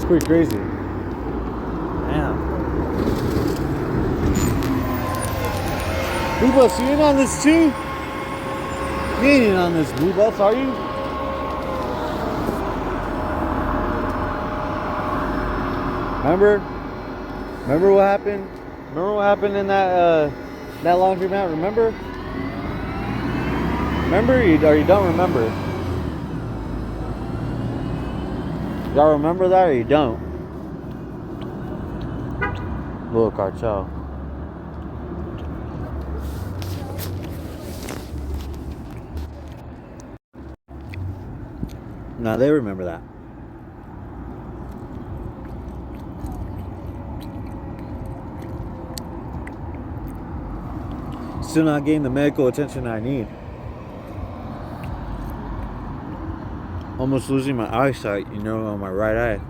That's pretty crazy. Damn. Blue Bus, you in on this too? You ain't in on this, Blue Bus, are you? Remember what happened? Remember what happened in that laundromat? Remember? Remember, or you don't remember? Y'all remember that, or you don't? Little cartel. No, they remember that. Still not getting the medical attention I need. Almost losing my eyesight, you know, on my right eye.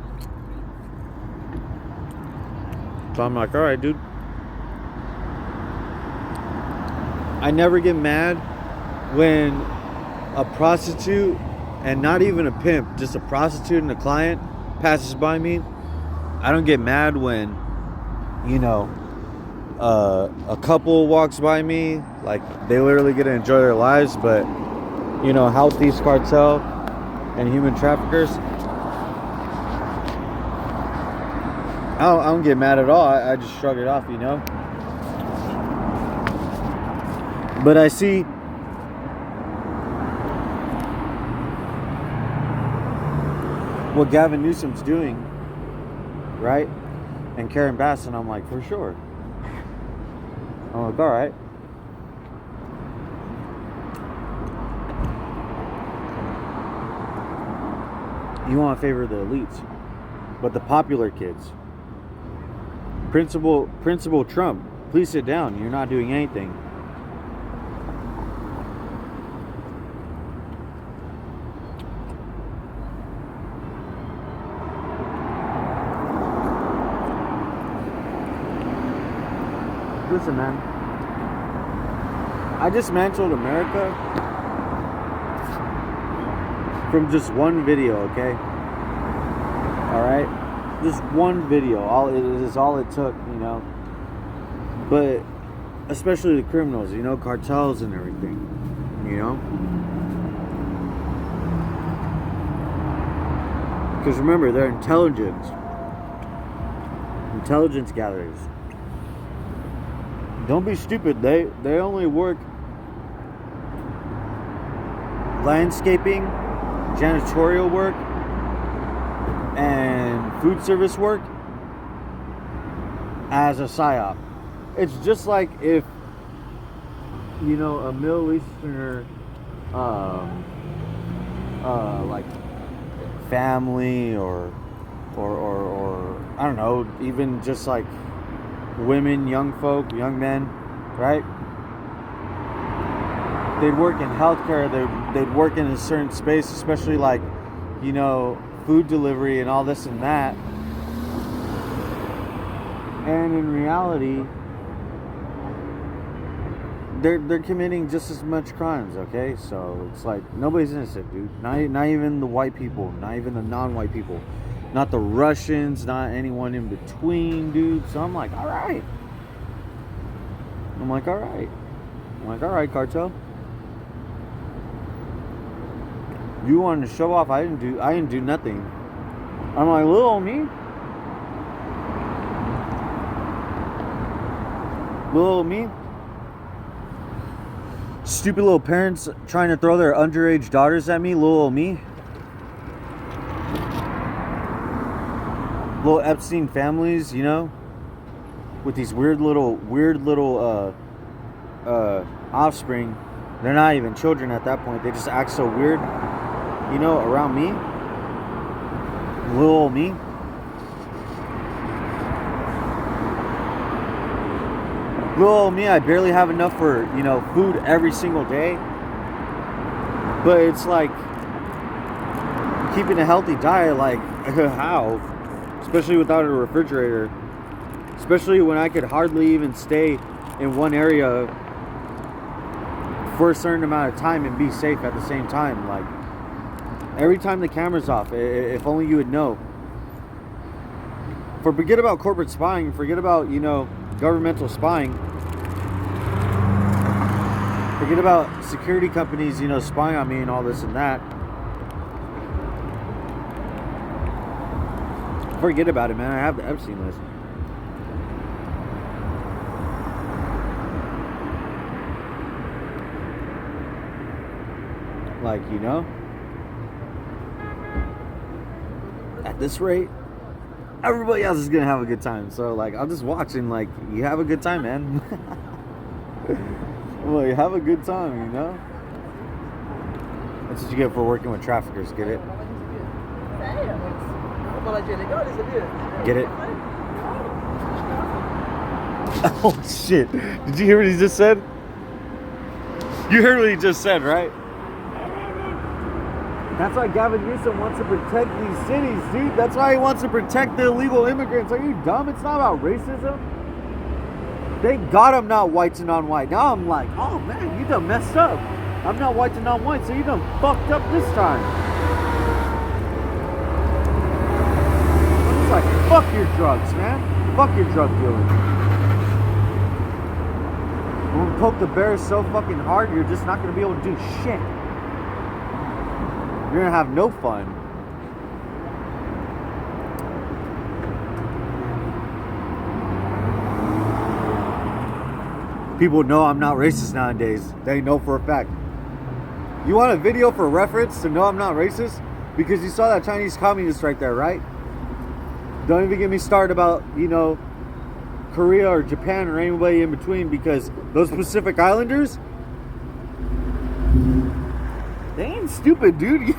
So I'm like, alright, dude. I never get mad when a prostitute, and not even a pimp, just a prostitute and a client passes by me. I don't get mad when, you know, a couple walks by me, like they literally get to enjoy their lives, but, you know, help these cartel and human traffickers. I don't get mad at all. I just shrug it off, you know. But I see what Gavin Newsom's doing, right? And Karen Bass, and I'm like, for sure. I'm like, all right. You want to favor the elites, but the popular kids. Principal Trump, please sit down. You're not doing anything. Listen, man. I dismantled America from just one video, okay? Alright? Just one video. It is all it took, you know? But especially the criminals, you know, cartels and everything, you know? Because remember, they're intelligence gatherers. Don't be stupid. They only work landscaping, janitorial work, and food service work as a psyop. It's just like if, you know, a Middle Easterner, like family or I don't know, even just like women, young folk, young men, right? They'd work in healthcare, they'd work in a certain space, especially like, you know, food delivery and all this and that. And in reality, they're committing just as much crimes, okay? So it's like nobody's innocent, dude. Not even the white people, not even the non-white people. Not the Russians, not anyone in between, dude. So I'm like, all right. all right, cartel. You wanted to show off. I didn't do nothing. I'm like, little old me. Little old me. Stupid little parents trying to throw their underage daughters at me. Little old me. Little Epstein families, you know, with these weird little offspring. They're not even children at that point. They just act so weird, you know, around me. Little old me. Little old me, I barely have enough for, you know, food every single day. But it's like keeping a healthy diet, like how? Especially without a refrigerator. Especially when I could hardly even stay in one area for a certain amount of time and be safe at the same time. Like, every time the camera's off, if only you would know. forget about corporate spying, forget about, you know, governmental spying. Forget about security companies, you know, spying on me and all this and that. Forget about it, man. I have the Epstein list. Like, you know, at this rate, everybody else is gonna have a good time. So, like, I'm just watching. Like, you have a good time, man. Well, you have a good time, you know. That's what you get for working with traffickers. Get it? Get it? Oh shit! Did you hear what he just said? You heard what he just said, right? That's why Gavin Newsom wants to protect these cities, dude. That's why he wants to protect the illegal immigrants. Are you dumb? It's not about racism. Thank God I'm not white to non-white. Now I'm like, oh man, you done messed up. I'm not white to non-white, so you done fucked up this time. I'm just like, fuck your drugs, man. Fuck your drug dealing. When we poke the bear so fucking hard, you're just not gonna be able to do shit. You're gonna have no fun. People know I'm not racist nowadays. They know for a fact. You want a video for reference to know I'm not racist? Because you saw that Chinese communist right there, right? Don't even get me started about, you know, Korea or Japan or anybody in between, because those Pacific Islanders, they ain't stupid, dude. You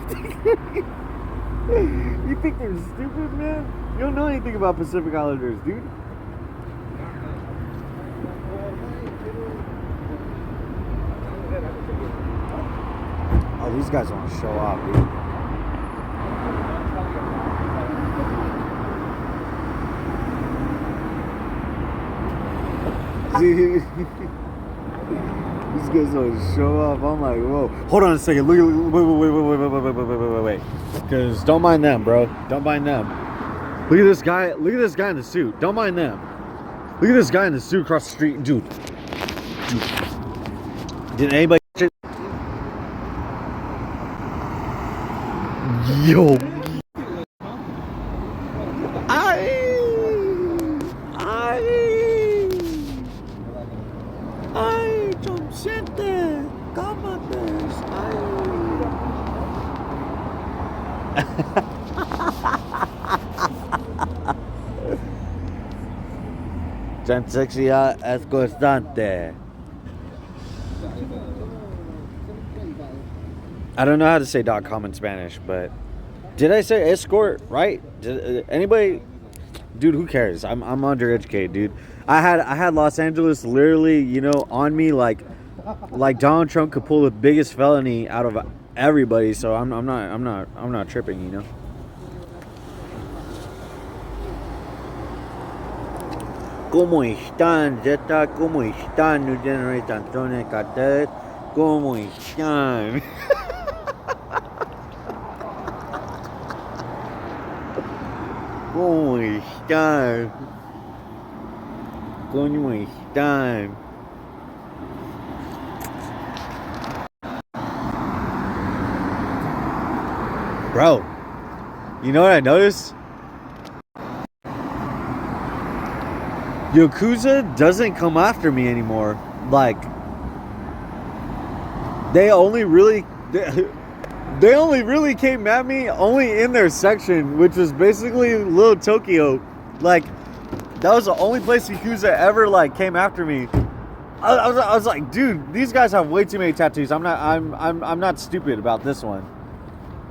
think they're stupid, man? You don't know anything about Pacific Islanders, dude. Oh, these guys want to show off, dude. These guys want to show off. I'm like, whoa. Hold on a second. Look at, wait. Because don't mind them, bro. Don't mind them. Look at this guy. Look at this guy in the suit. Don't mind them. Look at this guy in the suit across the street. Dude. Did anybody... Yo. Ay, 좀 siente. Cálmate. Ay. Transexia es constante. I don't know how to say .com in Spanish, but did I say escort right? Did anybody? Dude, who cares? I'm undereducated, dude. I had Los Angeles literally, you know, on me like Donald Trump could pull the biggest felony out of everybody. So I'm not tripping, you know. ¿Cómo están, Zeta? ¿Cómo están, New Generation Antonio Carter? ¿Cómo están? ¿Cómo están? ¿Cómo están? Bro, you know what I noticed? Yakuza doesn't come after me anymore. Like, they only really came at me only in their section, which was basically Little Tokyo. Like, that was the only place Yakuza ever like came after me. I was like, dude, these guys have way too many tattoos. I'm not stupid about this one.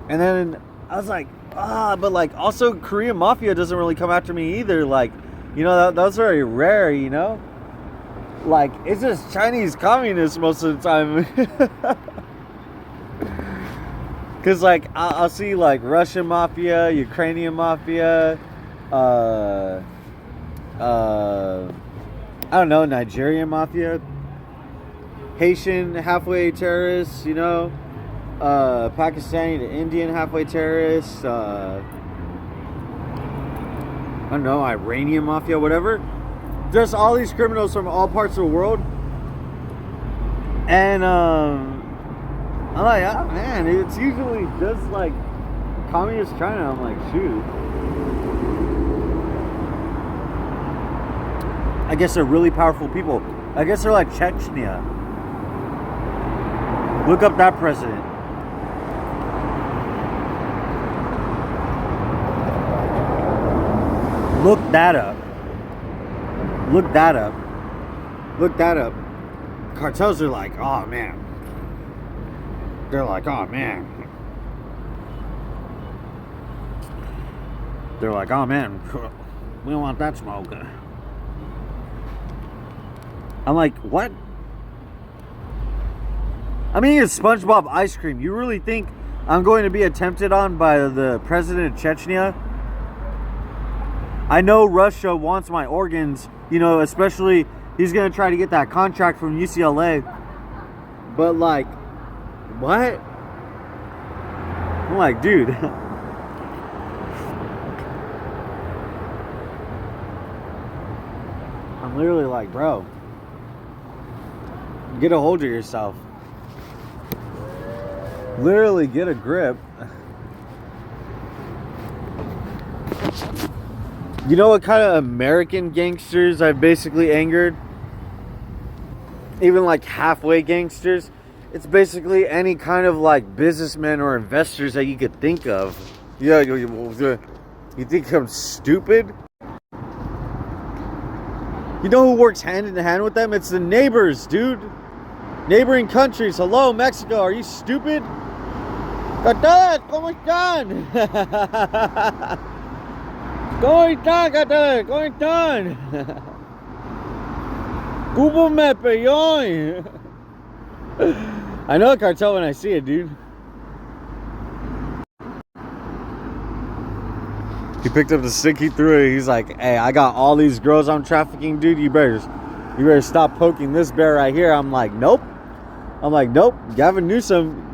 And then I was like, but like also Korean Mafia doesn't really come after me either. Like, you know, that's very rare, you know? Like, it's just Chinese communists most of the time. Because, like, I'll see, like, Russian Mafia, Ukrainian Mafia, I don't know, Nigerian Mafia, Haitian halfway terrorists, you know? Pakistani to Indian halfway terrorists, don't know, Iranian mafia, whatever. Just all these criminals from all parts of the world. And I'm like, oh man, it's usually just like communist China. I'm like, shoot. I guess they're really powerful people. I guess they're like Chechnya. Look up that president. Look that up. Look that up. Look that up. Cartels are like, oh man. They're like, oh man. They're like, oh man, we don't want that smoke. I'm like, what? I'm eating SpongeBob ice cream. You really think I'm going to be attempted on by the president of Chechnya? I know Russia wants my organs, you know, especially he's going to try to get that contract from UCLA. But like, what? I'm like, dude. I'm literally like, bro, get a hold of yourself. Literally get a grip. You know what kind of American gangsters I've basically angered? Even like halfway gangsters. It's basically any kind of like businessmen or investors that you could think of. Yeah, you think I'm stupid? You know who works hand in hand with them? It's the neighbors, dude. Neighboring countries. Hello, Mexico. Are you stupid? Cartel, ¿cómo están? ¿Cómo están, cartel? ¿Cómo están? Cúbame, peyón. I know a cartel when I see it, dude. He picked up the stick, he threw it. He's like, hey, I got all these girls I'm trafficking, dude. You better stop poking this bear right here. I'm like, nope. Gavin Newsom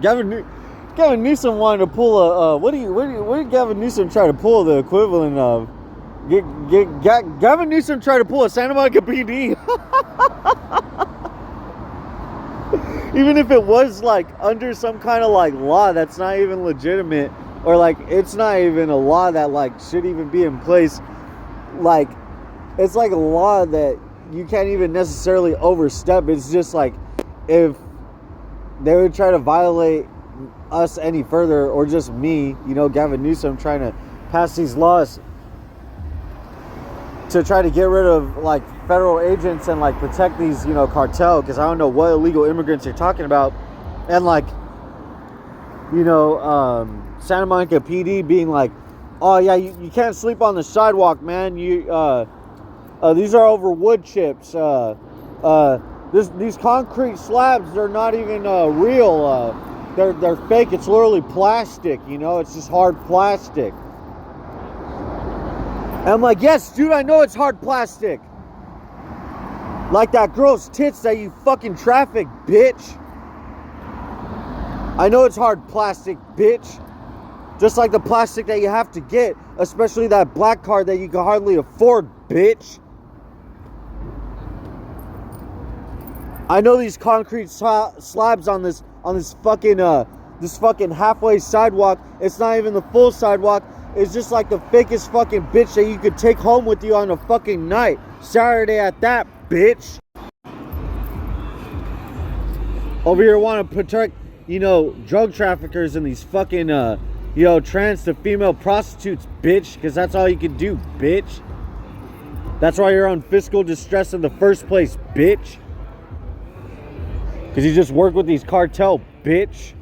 wanted to pull a what did Gavin Newsom try to pull the equivalent of? Gavin Newsom tried to pull a Santa Monica PD. Even if it was like under some kind of like law that's not even legitimate, or like it's not even a law that like should even be in place. Like it's like a law that you can't even necessarily overstep. It's just like if they would try to violate us any further, or just me, you know, Gavin Newsom trying to pass these laws to try to get rid of like federal agents and like protect these, you know, cartel, because I don't know what illegal immigrants you're talking about. And like, you know, Santa Monica PD being like, oh yeah, you can't sleep on the sidewalk, man. These are over wood chips. These concrete slabs, they're not even real. They're fake. It's literally plastic, you know. It's just hard plastic. And I'm like, yes, dude, I know it's hard plastic. Like that girl's tits that you fucking traffic, bitch. I know it's hard plastic, bitch. Just like the plastic that you have to get, especially that black card that you can hardly afford, bitch. I know these concrete slabs on this fucking halfway sidewalk. It's not even the full sidewalk. It's just like the fakest fucking bitch that you could take home with you on a fucking night. Saturday at that, bitch. Over here want to protect, you know, drug traffickers and these fucking, you know, trans to female prostitutes, bitch. Because that's all you can do, bitch. That's why you're on fiscal distress in the first place, bitch. Because you just work with these cartel, bitch.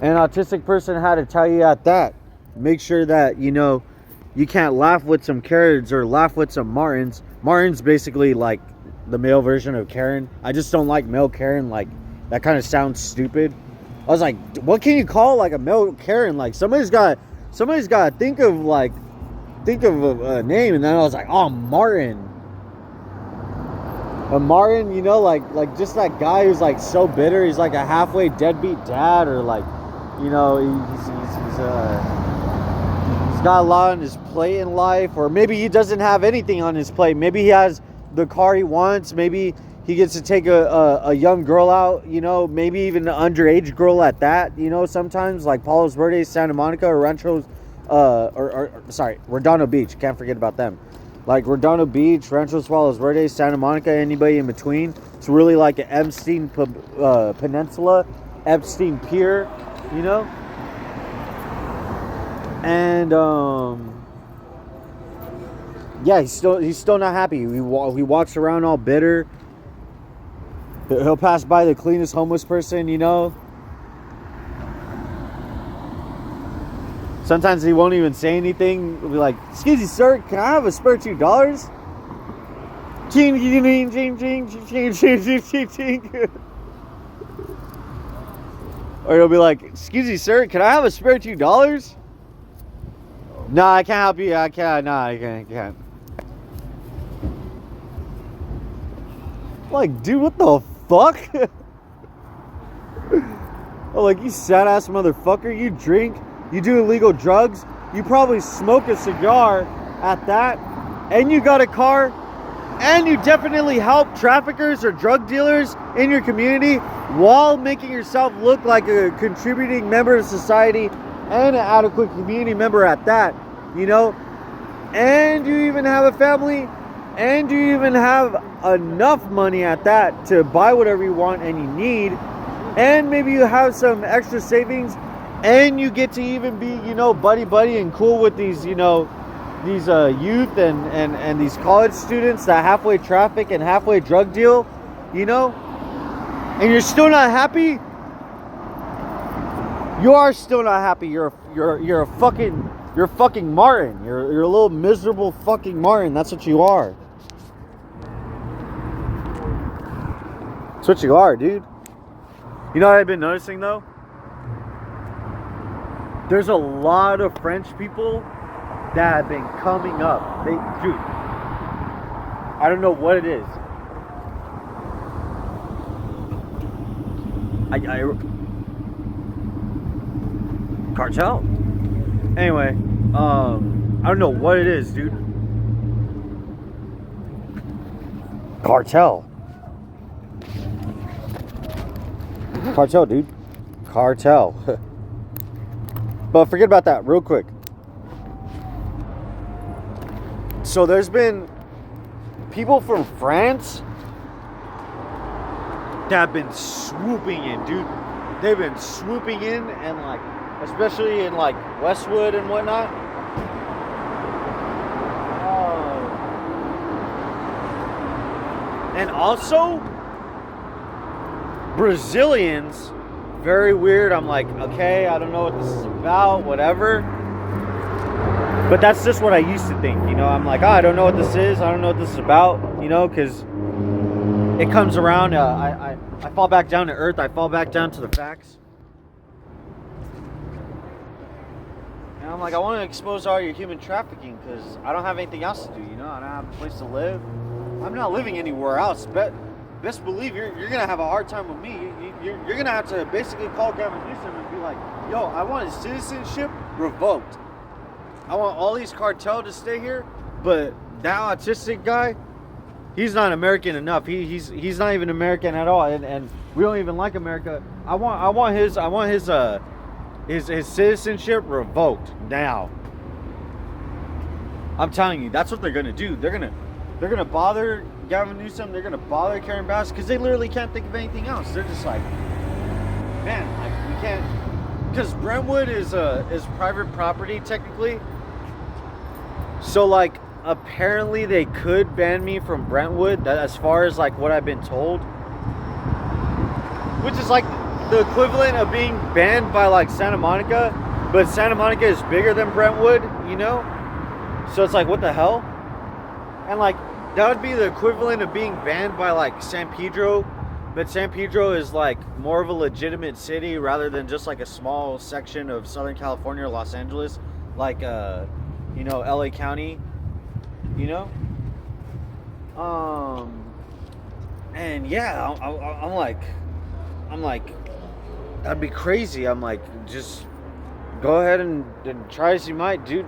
An autistic person had to tell you at that. Make sure that, you know, you can't laugh with some Karens or laugh with some Martins. Martin's basically like the male version of Karen. I just don't like male Karen. Like, that kind of sounds stupid. I was like, what can you call like a male Karen? Like, somebody's got to think of a name. And then I was like, oh, Martin. A Martin, you know, like just that guy who's like so bitter. He's like a halfway deadbeat dad, or like You know, he's got a lot on his plate in life, or maybe he doesn't have anything on his plate. Maybe he has the car he wants. Maybe he gets to take a young girl out, you know, maybe even an underage girl at that, you know, sometimes, like Palos Verdes, Santa Monica, or Ranchos, Redondo Beach. Can't forget about them. Like Redondo Beach, Ranchos, Palos Verdes, Santa Monica, anybody in between. It's really like an Epstein Peninsula, Epstein Pier, you know? And, yeah, he's still not happy. He walks around all bitter. He'll pass by the cleanest homeless person, you know. Sometimes he won't even say anything. He'll be like, "Excuse me, sir, can I have a spare $2?" Ching, ching, ching, ching, ching, ching, ching, ching. Or he'll be like, "Excuse me, sir, can I have a spare $2?" No, I can't help you. I can't. No, I can't. Like, dude, what the fuck? Oh, like, you sad ass motherfucker. You drink, you do illegal drugs, you probably smoke a cigar at that, and you got a car, and you definitely help traffickers or drug dealers in your community while making yourself look like a contributing member of society and an adequate community member at that, you know? And you even have a family, and you even have enough money at that to buy whatever you want and you need, and maybe you have some extra savings, and you get to even be, you know, buddy and cool with these, you know, these youth and these college students that halfway traffic and halfway drug deal, you know, and you're still not happy. You are still not happy. You're a fucking Martin. You're a little miserable fucking Martin. That's what you are. That's what you are, dude. You know what I've been noticing though? There's a lot of French people that have been coming up. Dude, I don't know what it is. Cartel. Anyway, I don't know what it is, dude. Cartel, dude. Cartel. But forget about that real quick. So there's been people from France that have been swooping in, dude. They've been swooping in, and like, especially in like Westwood and whatnot. And also Brazilians, very weird. I'm like, okay, I don't know what this is about, whatever. But that's just what I used to think, you know. I'm like, oh, I don't know what this is. I don't know what this is about, you know, because it comes around. I fall back down to earth. I fall back down to the facts. And I'm like, I want to expose all your human trafficking because I don't have anything else to do, you know. I don't have a place to live. I'm not living anywhere else. Best believe you're going to have a hard time with me. You're going to have to basically call Gavin Newsom and be like, yo, I want his citizenship revoked. I want all these cartel to stay here, but that autistic guy, he's not American enough. He's not even American at all, and we don't even like America. I want his citizenship revoked now. I'm telling you, that's what they're gonna do. They're gonna bother Gavin Newsom. They're gonna bother Karen Bass because they literally can't think of anything else. They're just like, man, like we can't, because Brentwood is private property technically. So like apparently they could ban me from Brentwood. That as far as like what I've been told, which is like the equivalent of being banned by like Santa Monica, but Santa Monica is bigger than Brentwood, you know. So it's like, what the hell? And like that would be the equivalent of being banned by like San Pedro, but San Pedro is like more of a legitimate city rather than just like a small section of Southern California or Los Angeles, like you know, LA County, you know. And yeah, I'm like, that'd be crazy. I'm like, just go ahead and try as you might. Do it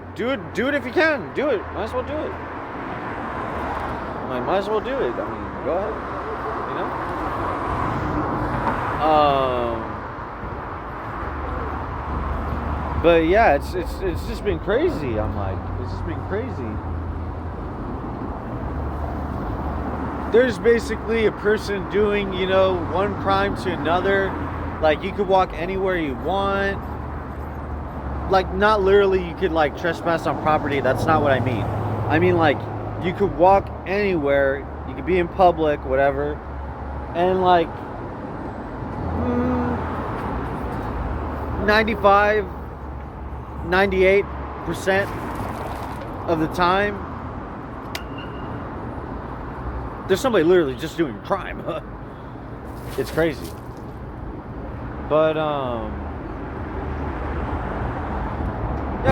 if you can. Do it. Might as well do it. Might as well do it. I mean, go ahead. You know. But yeah, it's just been crazy. I'm like, it's just been crazy. There's basically a person doing, one crime to another. Like, you could walk anywhere you want. Like, not literally you could, like, trespass on property. That's not what I mean. I mean, like, you could walk anywhere. You could be in public, whatever. And, like, 95, 98% of the time, there's somebody literally just doing crime. It's crazy. But yeah,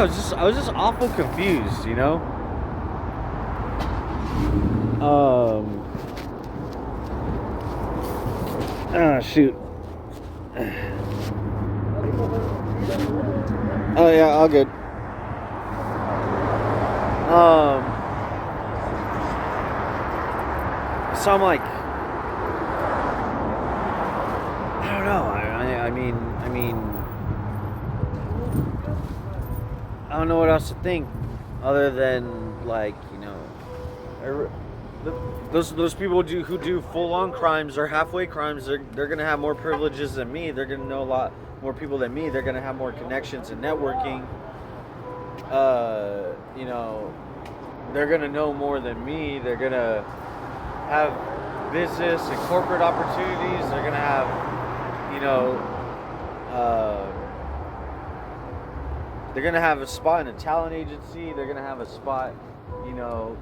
I was just awful confused, shoot. Oh yeah, all good. So I'm like, I don't know. I mean, I don't know what else to think, other than, like, those people who do full-on crimes or halfway crimes. They're gonna have more privileges than me. They're gonna know a lot more people than me. They're gonna have more connections and networking. They're gonna know more than me. They're gonna have business and corporate opportunities. They're gonna have, they're gonna have a spot in a talent agency. They're gonna have a spot,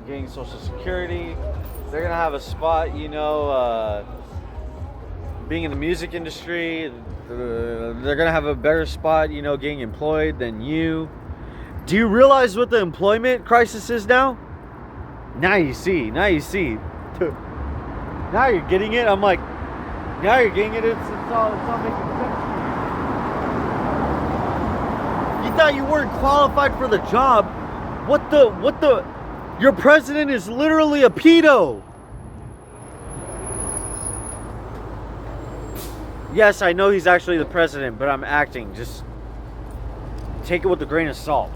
getting Social Security. They're gonna have a spot, being in the music industry. They're gonna have a better spot, getting employed than you. Do you realize what the employment crisis is now? Now you see. Now you're getting it. I'm like, now you're getting it. It's all making sense to you. You thought you weren't qualified for the job. What the? Your president is literally a pedo. Yes, I know he's actually the president, but I'm acting. Just take it with a grain of salt.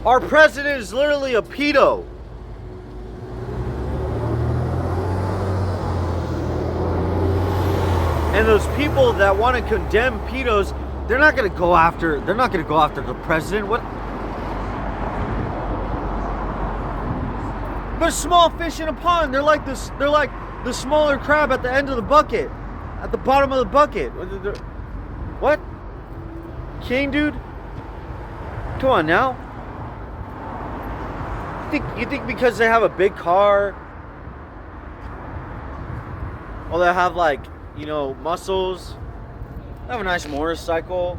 Our president is literally a pedo. And those people that want to condemn pedos, they're not going to go after the president. What? They're small fish in a pond. They're like the smaller crab at the end of the bucket, at the bottom of the bucket. What? King, dude? Come on now. You think because they have a big car, or they have, like, muscles, they have a nice motorcycle,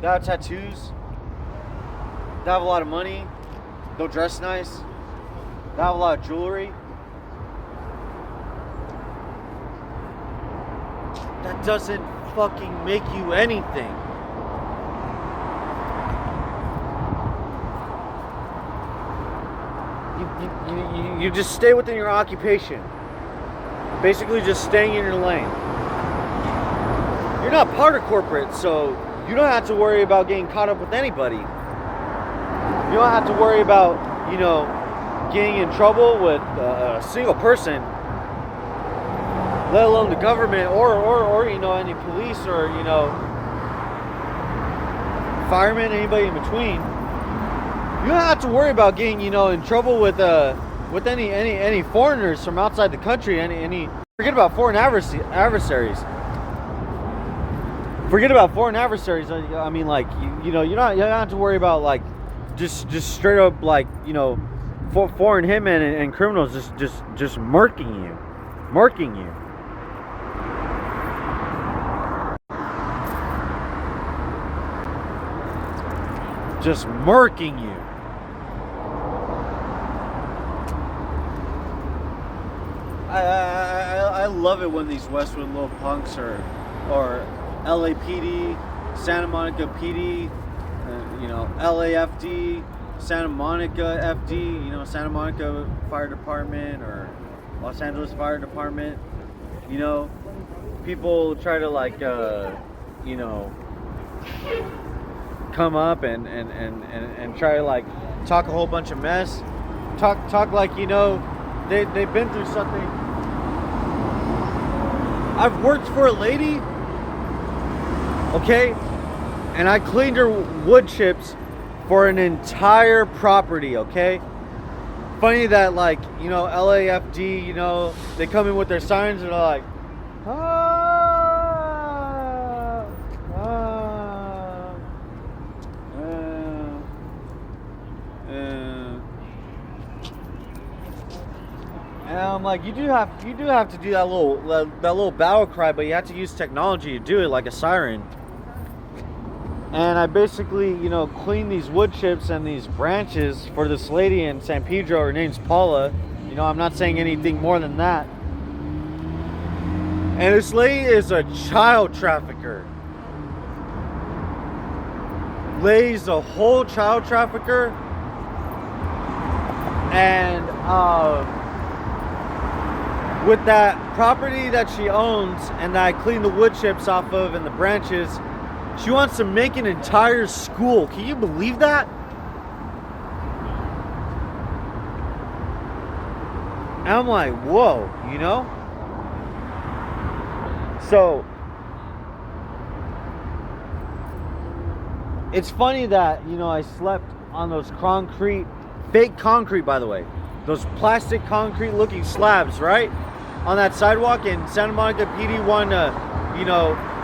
they have tattoos, they have a lot of money, they'll dress nice, they have a lot of jewelry, that doesn't fucking make you anything. You just stay within your occupation. Basically just staying in your lane. You're not part of corporate, so you don't have to worry about getting caught up with anybody. You don't have to worry about, getting in trouble with a single person, let alone the government or any police or, firemen, anybody in between. You don't have to worry about getting, in trouble with any foreigners from outside the country. Forget about foreign adversaries. Forget about foreign adversaries. I mean, like, you don't have to worry about, like, just straight up, like, foreign hitmen and criminals just murking you. Just murking you. I love it when these Westwood little punks or LAPD, Santa Monica PD, LAFD, Santa Monica FD, Santa Monica Fire Department or Los Angeles Fire Department. People try to come up and try to talk a whole bunch of mess. Talk like they've been through something. I've worked for a lady, okay, and I cleaned her wood chips for an entire property, okay? Funny that LAFD, they come in with their signs and they're like, and I'm like, you do have to do that little battle cry, but you have to use technology to do it, like a siren. And I basically, clean these wood chips and these branches for this lady in San Pedro. Her name's Paula. I'm not saying anything more than that. And this lady is a child trafficker. Lady's a whole child trafficker. And with that property that she owns and that I clean the wood chips off of and the branches, she wants to make an entire school. Can you believe that? And I'm like, whoa, So, it's funny that, I slept on those fake concrete, by the way. Those plastic concrete looking slabs, right? On that sidewalk, and Santa Monica PD wanted to,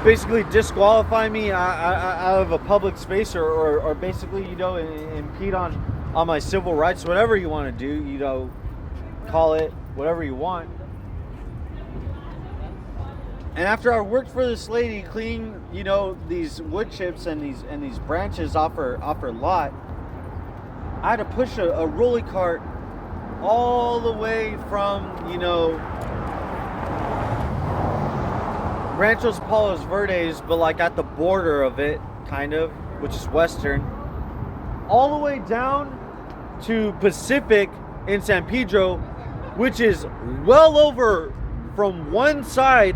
basically disqualify me out of a public space or basically, impede on my civil rights, whatever you want to do, call it whatever you want. And after I worked for this lady cleaning, these wood chips and these branches off her lot, I had to push a rolly cart all the way from, Ranchos Palos Verdes, but at the border of it, kind of, which is western, all the way down to Pacific in San Pedro, which is well over from one side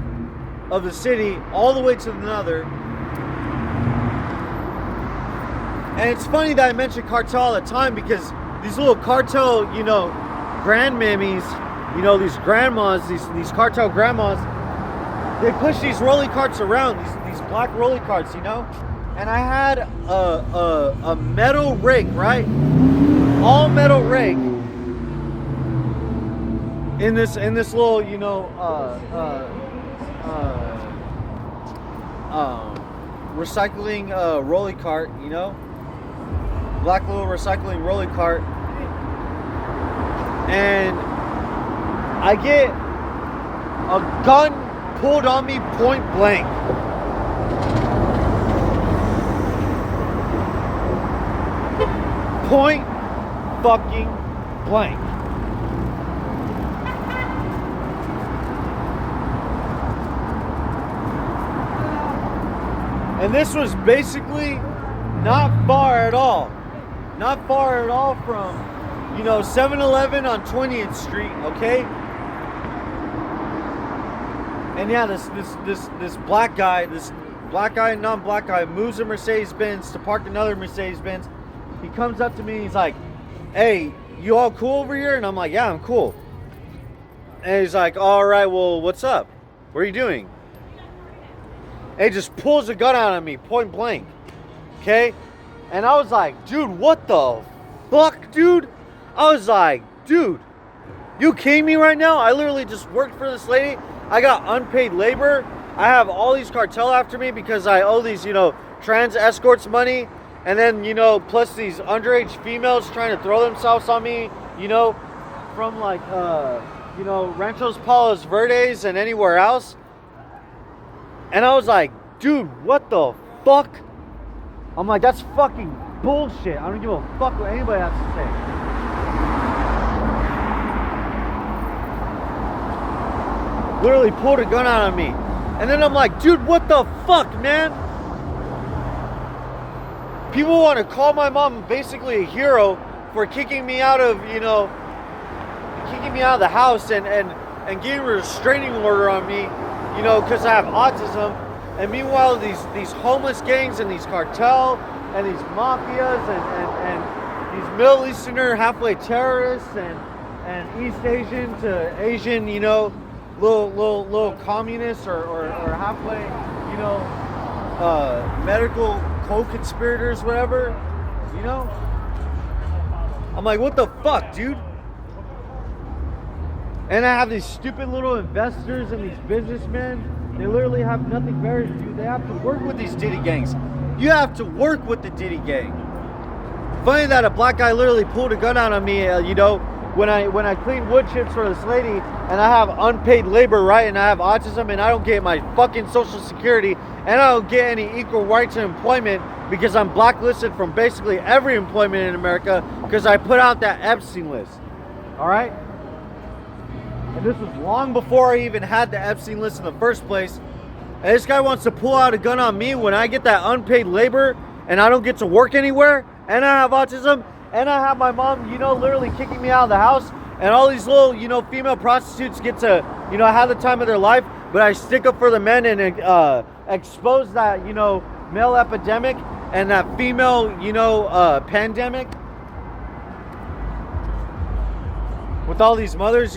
of the city all the way to another. And it's funny that I mention cartel all the time, because these little cartel, grandmammies, these grandmas, these cartel grandmas, they push these rolly carts around, these black rolly carts, And I had a metal rig, right? All metal rig in this little, recycling rolly cart, black little recycling rolly cart. And I get a gun pulled on me point blank. Point fucking blank. And this was basically not far at all. Not far at all from, 7-Eleven on 20th Street, okay? And yeah, this black guy, non-black guy, moves a Mercedes-Benz to park another Mercedes-Benz. He comes up to me and he's like, "Hey, you all cool over here?" And I'm like, "Yeah, I'm cool." And he's like, "All right, well, what's up? What are you doing?" And he just pulls a gun out of me, point blank. Okay? And I was like, "Dude, what the fuck, dude?" I was like, "Dude, you kidding me right now? I literally just worked for this lady. I got unpaid labor. I have all these cartel after me because I owe these, trans escorts money. And then, plus these underage females trying to throw themselves on me, from Ranchos Palos Verdes and anywhere else." And I was like, "Dude, what the fuck?" I'm like, "That's fucking bullshit. I don't give a fuck what anybody has to say." literally pulled a gun out on me. And then I'm like, dude, what the fuck, man? People want to call my mom basically a hero for kicking me out of, kicking me out of the house and getting a restraining order on me, because I have autism. And meanwhile, these homeless gangs and these cartel and these mafias and these Middle Easterner halfway terrorists and East Asian to Asian, little communists or halfway, medical co-conspirators, whatever, I'm like, what the fuck, dude? And I have these stupid little investors and these businessmen. They literally have nothing better to do. They have to work with these Diddy gangs. You have to work with the Diddy gang. Funny that a black guy literally pulled a gun out on me, when I clean wood chips for this lady, and I have unpaid labor, right? And I have autism, and I don't get my fucking Social Security, and I don't get any equal rights to employment because I'm blacklisted from basically every employment in America because I put out that Epstein list. All right? And this was long before I even had the Epstein list in the first place. And this guy wants to pull out a gun on me when I get that unpaid labor and I don't get to work anywhere, and I have autism, and I have my mom, literally kicking me out of the house, and all these little, female prostitutes get to, have the time of their life, but I stick up for the men and expose that, male epidemic and that female, pandemic. With all these mothers,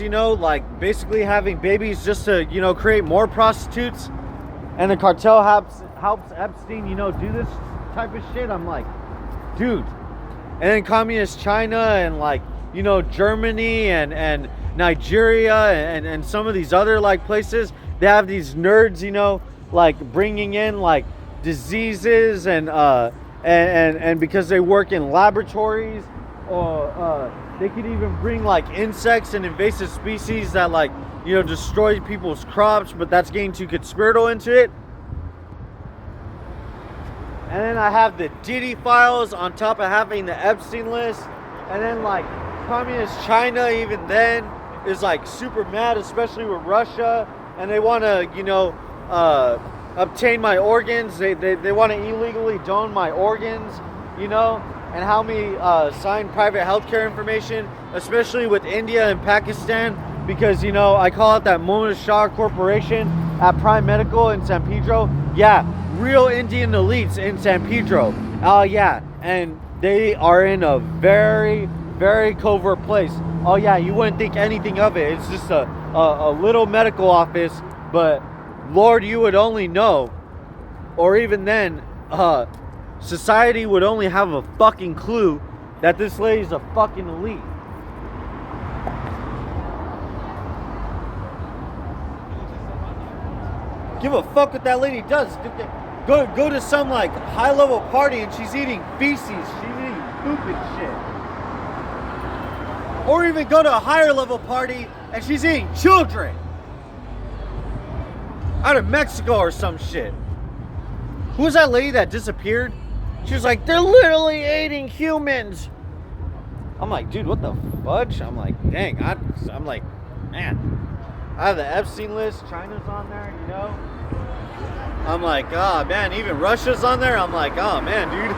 basically having babies just to, create more prostitutes. And the cartel helps Epstein, do this type of shit. I'm like, dude. And then communist China and Germany and Nigeria and some of these other places, they have these nerds, bringing in diseases and because they work in laboratories, or they could even bring insects and invasive species that destroy people's crops, but that's getting too conspiratorial into it. And then I have the Diddy files on top of having the Epstein list. And then communist China even then is super mad, especially with Russia, and they want to obtain my organs. They want to illegally donate my organs, and how me sign private healthcare information, especially with India and Pakistan, because I call it that Mona Shah Corporation at Prime Medical in San Pedro. Yeah, real Indian elites in San Pedro. Oh yeah, and they are in a very, very covert place. Oh yeah, you wouldn't think anything of it. It's just a little medical office, but Lord, you would only know, or even then, society would only have a fucking clue that this lady's a fucking elite. Give a fuck what that lady does. Go to some high level party and she's eating feces. She's eating poop and shit. Or even go to a higher level party and she's eating children out of Mexico or some shit. Who was that lady that disappeared? She was like, they're literally eating humans. I'm like, dude, what the fudge? I'm like, dang. I'm like, man. I have the Epstein list. China's on there, I'm like, oh, man. Even Russia's on there. I'm like, oh, man, dude.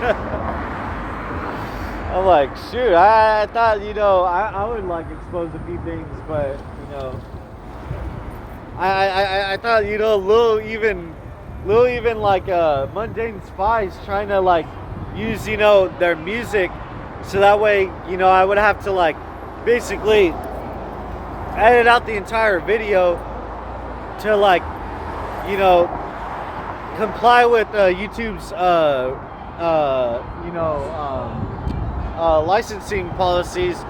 I'm like, shoot. I thought, I would expose a few things, but, I thought, little even mundane spies trying to use their music, so that way I would have to basically edit out the entire video to comply with YouTube's licensing policies.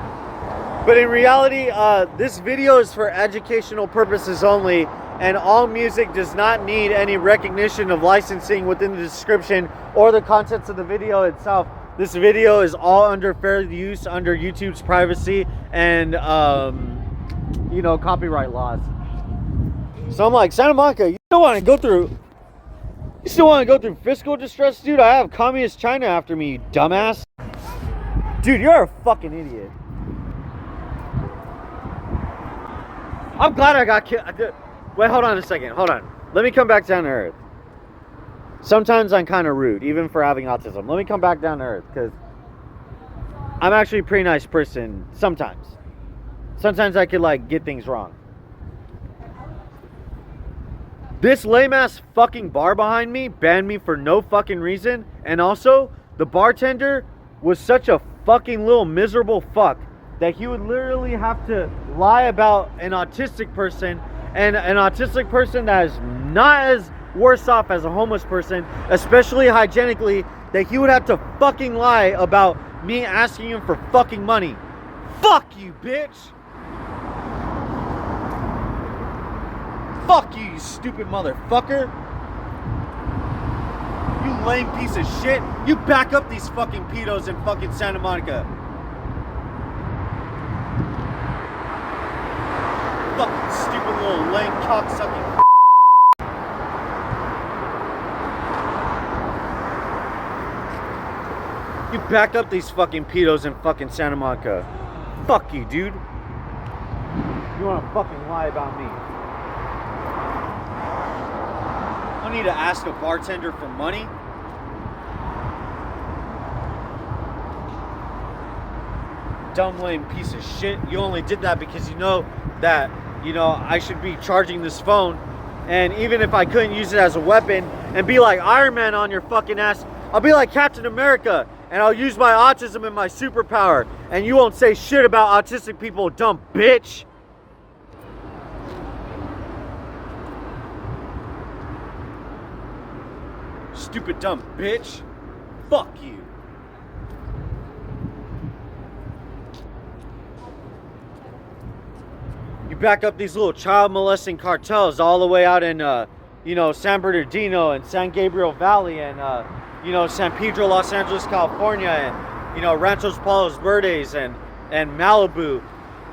But in reality, this video is for educational purposes only, and all music does not need any recognition of licensing within the description or the contents of the video itself. This video is all under fair use under YouTube's privacy and copyright laws. So I'm like, Santa Monica, you still want to go through fiscal distress, dude? I have communist China after me, you dumbass. Dude, you're a fucking idiot. I'm glad I got killed. Wait, hold on a second. Hold on. Let me come back down to earth. Sometimes I'm kind of rude, even for having autism. Let me come back down to earth, because I'm actually a pretty nice person sometimes. Sometimes I could, like, get things wrong. This lame-ass fucking bar behind me banned me for no fucking reason. And also, the bartender was such a fucking little miserable fuck that he would literally have to lie about an autistic person, and an autistic person that is not as worse off as a homeless person, especially hygienically, that he would have to fucking lie about me asking him for fucking money. Fuck you, bitch! Fuck you, you stupid motherfucker! You lame piece of shit! You back up these fucking pedos in fucking Santa Monica! Fucking stupid little lame cocksucking. You back up these fucking pedos in fucking Santa Monica. Fuck you, dude. You wanna fucking lie about me? I don't need to ask a bartender for money. Dumb lame piece of shit. You only did that because you know that, I should be charging this phone, and even if I couldn't use it as a weapon and be like Iron Man on your fucking ass, I'll be like Captain America, and I'll use my autism and my superpower, and you won't say shit about autistic people, dumb bitch. Stupid dumb bitch. Fuck you. You back up these little child molesting cartels all the way out in, San Bernardino and San Gabriel Valley and, San Pedro, Los Angeles, California, and, Ranchos Palos Verdes and Malibu.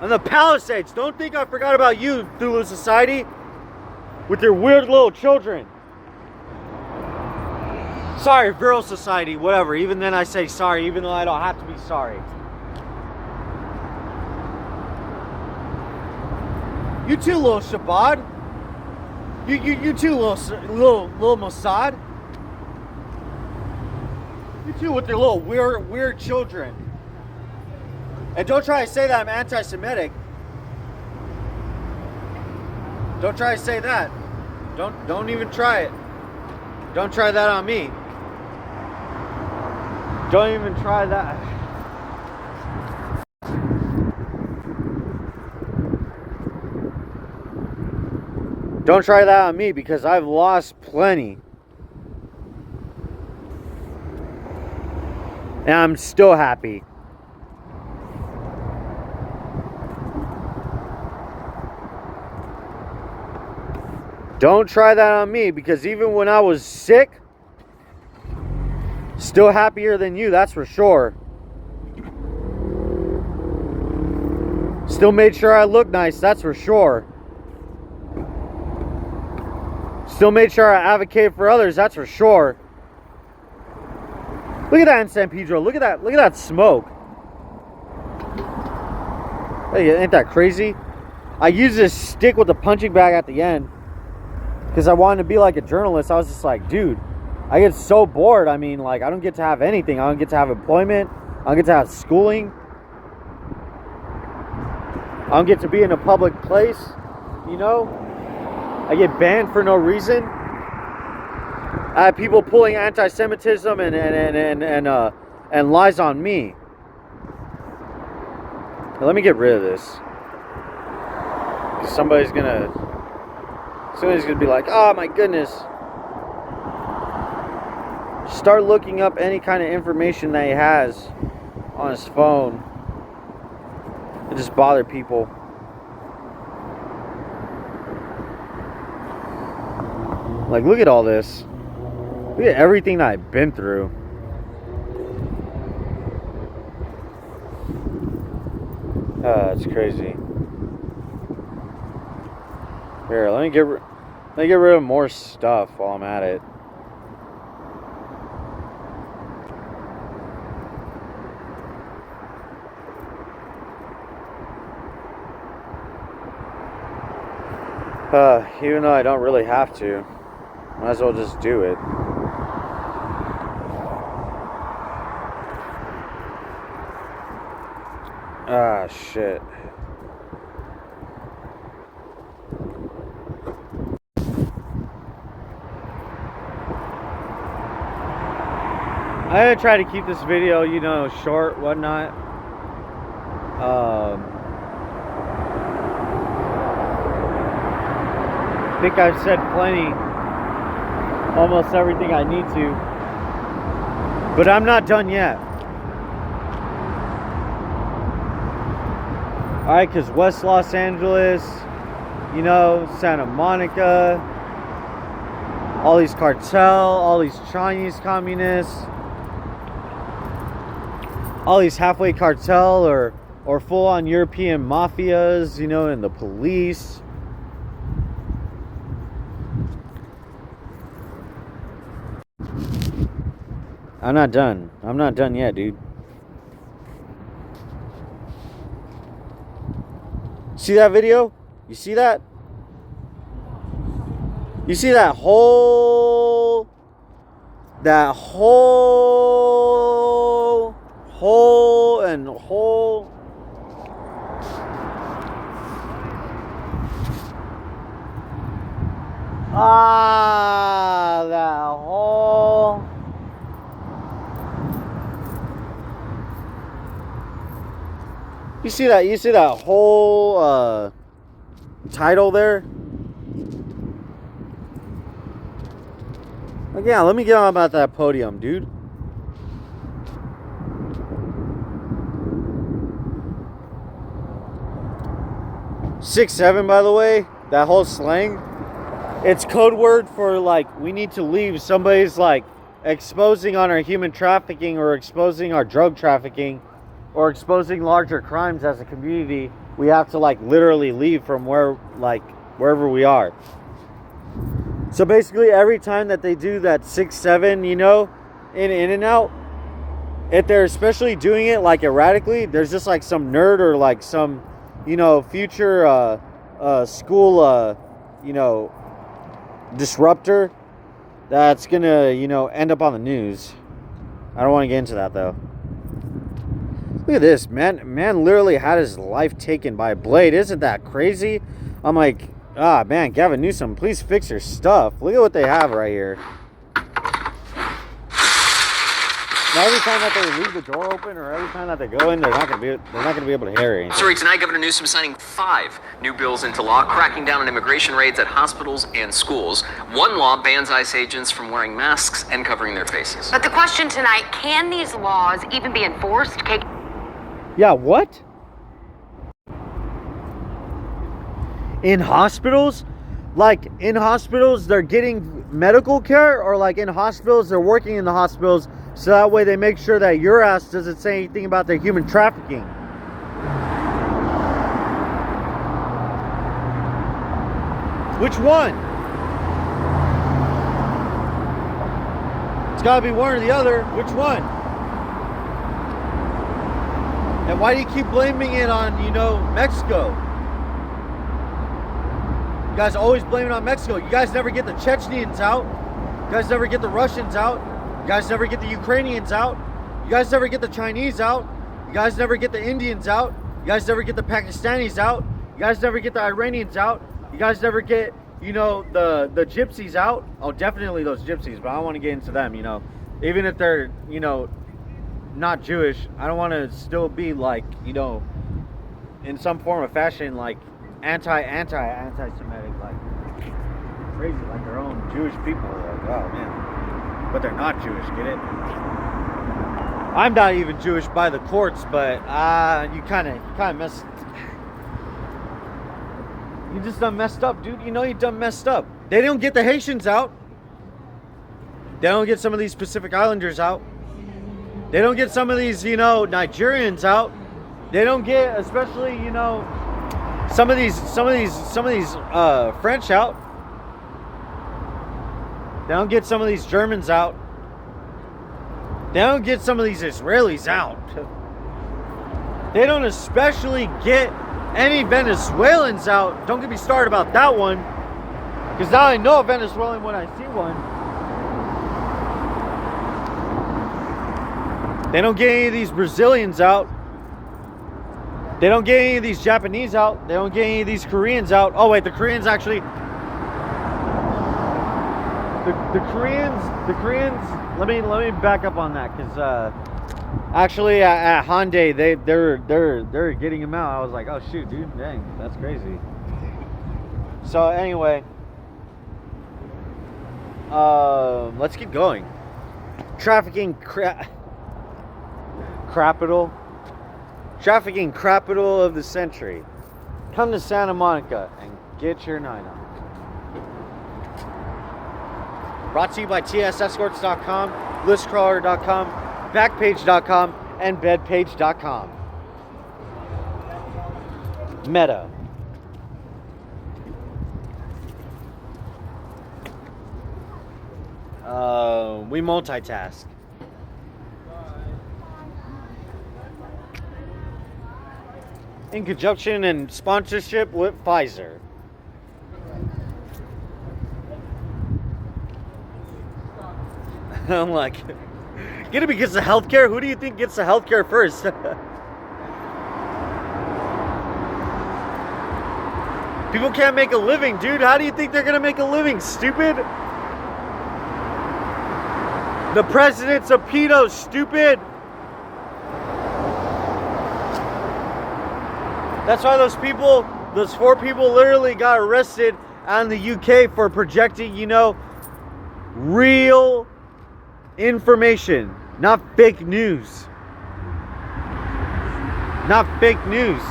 And the Palisades. Don't think I forgot about you, Thulu Society, with your weird little children. Sorry, Viral Society, whatever. Even then I say sorry, even though I don't have to be sorry. You too, little Shabbat. You too, little Mossad. You too, with your little weird children. And don't try to say that I'm anti-Semitic. Don't try to say that. Don't even try it. Don't try that on me. Don't even try that. Don't try that on me, because I've lost plenty. And I'm still happy. Don't try that on me, because even when I was sick, still happier than you, that's for sure. Still made sure I looked nice, that's for sure. Still made sure I advocated for others, that's for sure. Look at that in San Pedro. Look at that smoke. Hey, ain't that crazy? I used this stick with a punching bag at the end because I wanted to be like a journalist. I was just like, dude, I get so bored. I mean, like, I don't get to have anything. I don't get to have employment. I don't get to have schooling. I don't get to be in a public place, I get banned for no reason. I have people pulling anti-Semitism and lies on me. Now, let me get rid of this. Somebody's gonna be like, oh my goodness. Start looking up any kind of information that he has on his phone. It just bother people. Like, look at all this. Look at everything that I've been through. It's crazy. Here, let me get rid of more stuff while I'm at it. Even though I don't really have to. Might as well just do it. Ah, shit. I'm gonna try to keep this video, you know, short, whatnot. I think I've said plenty, almost everything I need to, but I'm not done yet. Alright, because West Los Angeles, you know, Santa Monica, all these cartel, all these Chinese communists, all these halfway cartel or full-on European mafias, you know, and the police. I'm not done. I'm not done yet, dude. See that video? You see that? You see that whole and whole. Ah, that whole. You see that? You see that whole title there? Like, yeah, let me get on about that podium, dude. Six, 7, by the way, that whole slang, it's code word for, like, we need to leave. Somebody's, like, exposing on our human trafficking or exposing our drug trafficking or exposing larger crimes as a community. We have to, like, literally leave from wherever we are. So basically every time that they do that 6, 7, you know, in and out, if they're especially doing it like erratically, there's just like some nerd or like some, you know, future school you know, disruptor that's gonna, you know, end up on the news. I don't want to get into that though. Look at this, man literally had his life taken by a blade. Isn't that crazy? I'm like, ah, man, Gavin Newsom, please fix your stuff. Look at what they have right here. Now, every time that they leave the door open or every time that they go in, they're not gonna be able to hear anything. Sorry, tonight Governor Newsom signing 5 new bills into law, cracking down on immigration raids at hospitals and schools. One law bans ICE agents from wearing masks and covering their faces. But the question tonight, can these laws even be enforced? Yeah, what? In hospitals? Like, in hospitals, they're getting medical care? Or, like, in hospitals, they're working in the hospitals so that way they make sure that your ass doesn't say anything about their human trafficking? Which one? It's gotta be one or the other. Which one? And why do you keep blaming it on, you know, Mexico? You guys always blame it on Mexico. You guys never get the Chechens out. You guys never get the Russians out. You guys never get the Ukrainians out. You guys never get the Chinese out. You guys never get the Indians out. You guys never get the Pakistanis out. You guys never get the Iranians out. You guys never get, you know, the gypsies out. Oh, definitely those gypsies, but I don't want to get into them, you know. Even if they're, you know, not Jewish, I don't want to still be like, you know, in some form of fashion, like anti-Semitic, like crazy, like their own Jewish people. Like, oh man, but they're not Jewish. Get it? I'm not even Jewish by the courts, but you kind of messed. You just done messed up, dude. You know you done messed up. They don't get the Haitians out. They don't get some of these Pacific Islanders out. They don't get some of these, you know, Nigerians out. They don't get, especially, you know, some of these French out. They don't get some of these Germans out. They don't get some of these Israelis out. They don't especially get any Venezuelans out. Don't get me started about that one. Because now I know a Venezuelan when I see one. They don't get any of these Brazilians out. They don't get any of these Japanese out. They don't get any of these Koreans out. Oh wait, the Koreans actually. The Koreans. Let me back up on that, because actually at Hyundai they're getting them out. I was like, oh shoot, dude, dang, that's crazy. So anyway, let's get going. Trafficking capital of the century. Come to Santa Monica and get your 9 on. Brought to you by tsescorts.com, listcrawler.com, backpage.com, and bedpage.com. Meta. We multitask. In conjunction and sponsorship with Pfizer. I'm like, get it because of healthcare? Who do you think gets the healthcare first? People can't make a living, dude. How do you think they're gonna make a living, stupid? The president's a pedo, stupid. That's why those 4 people literally got arrested out in the UK for projecting, real information, not fake news. Not fake news.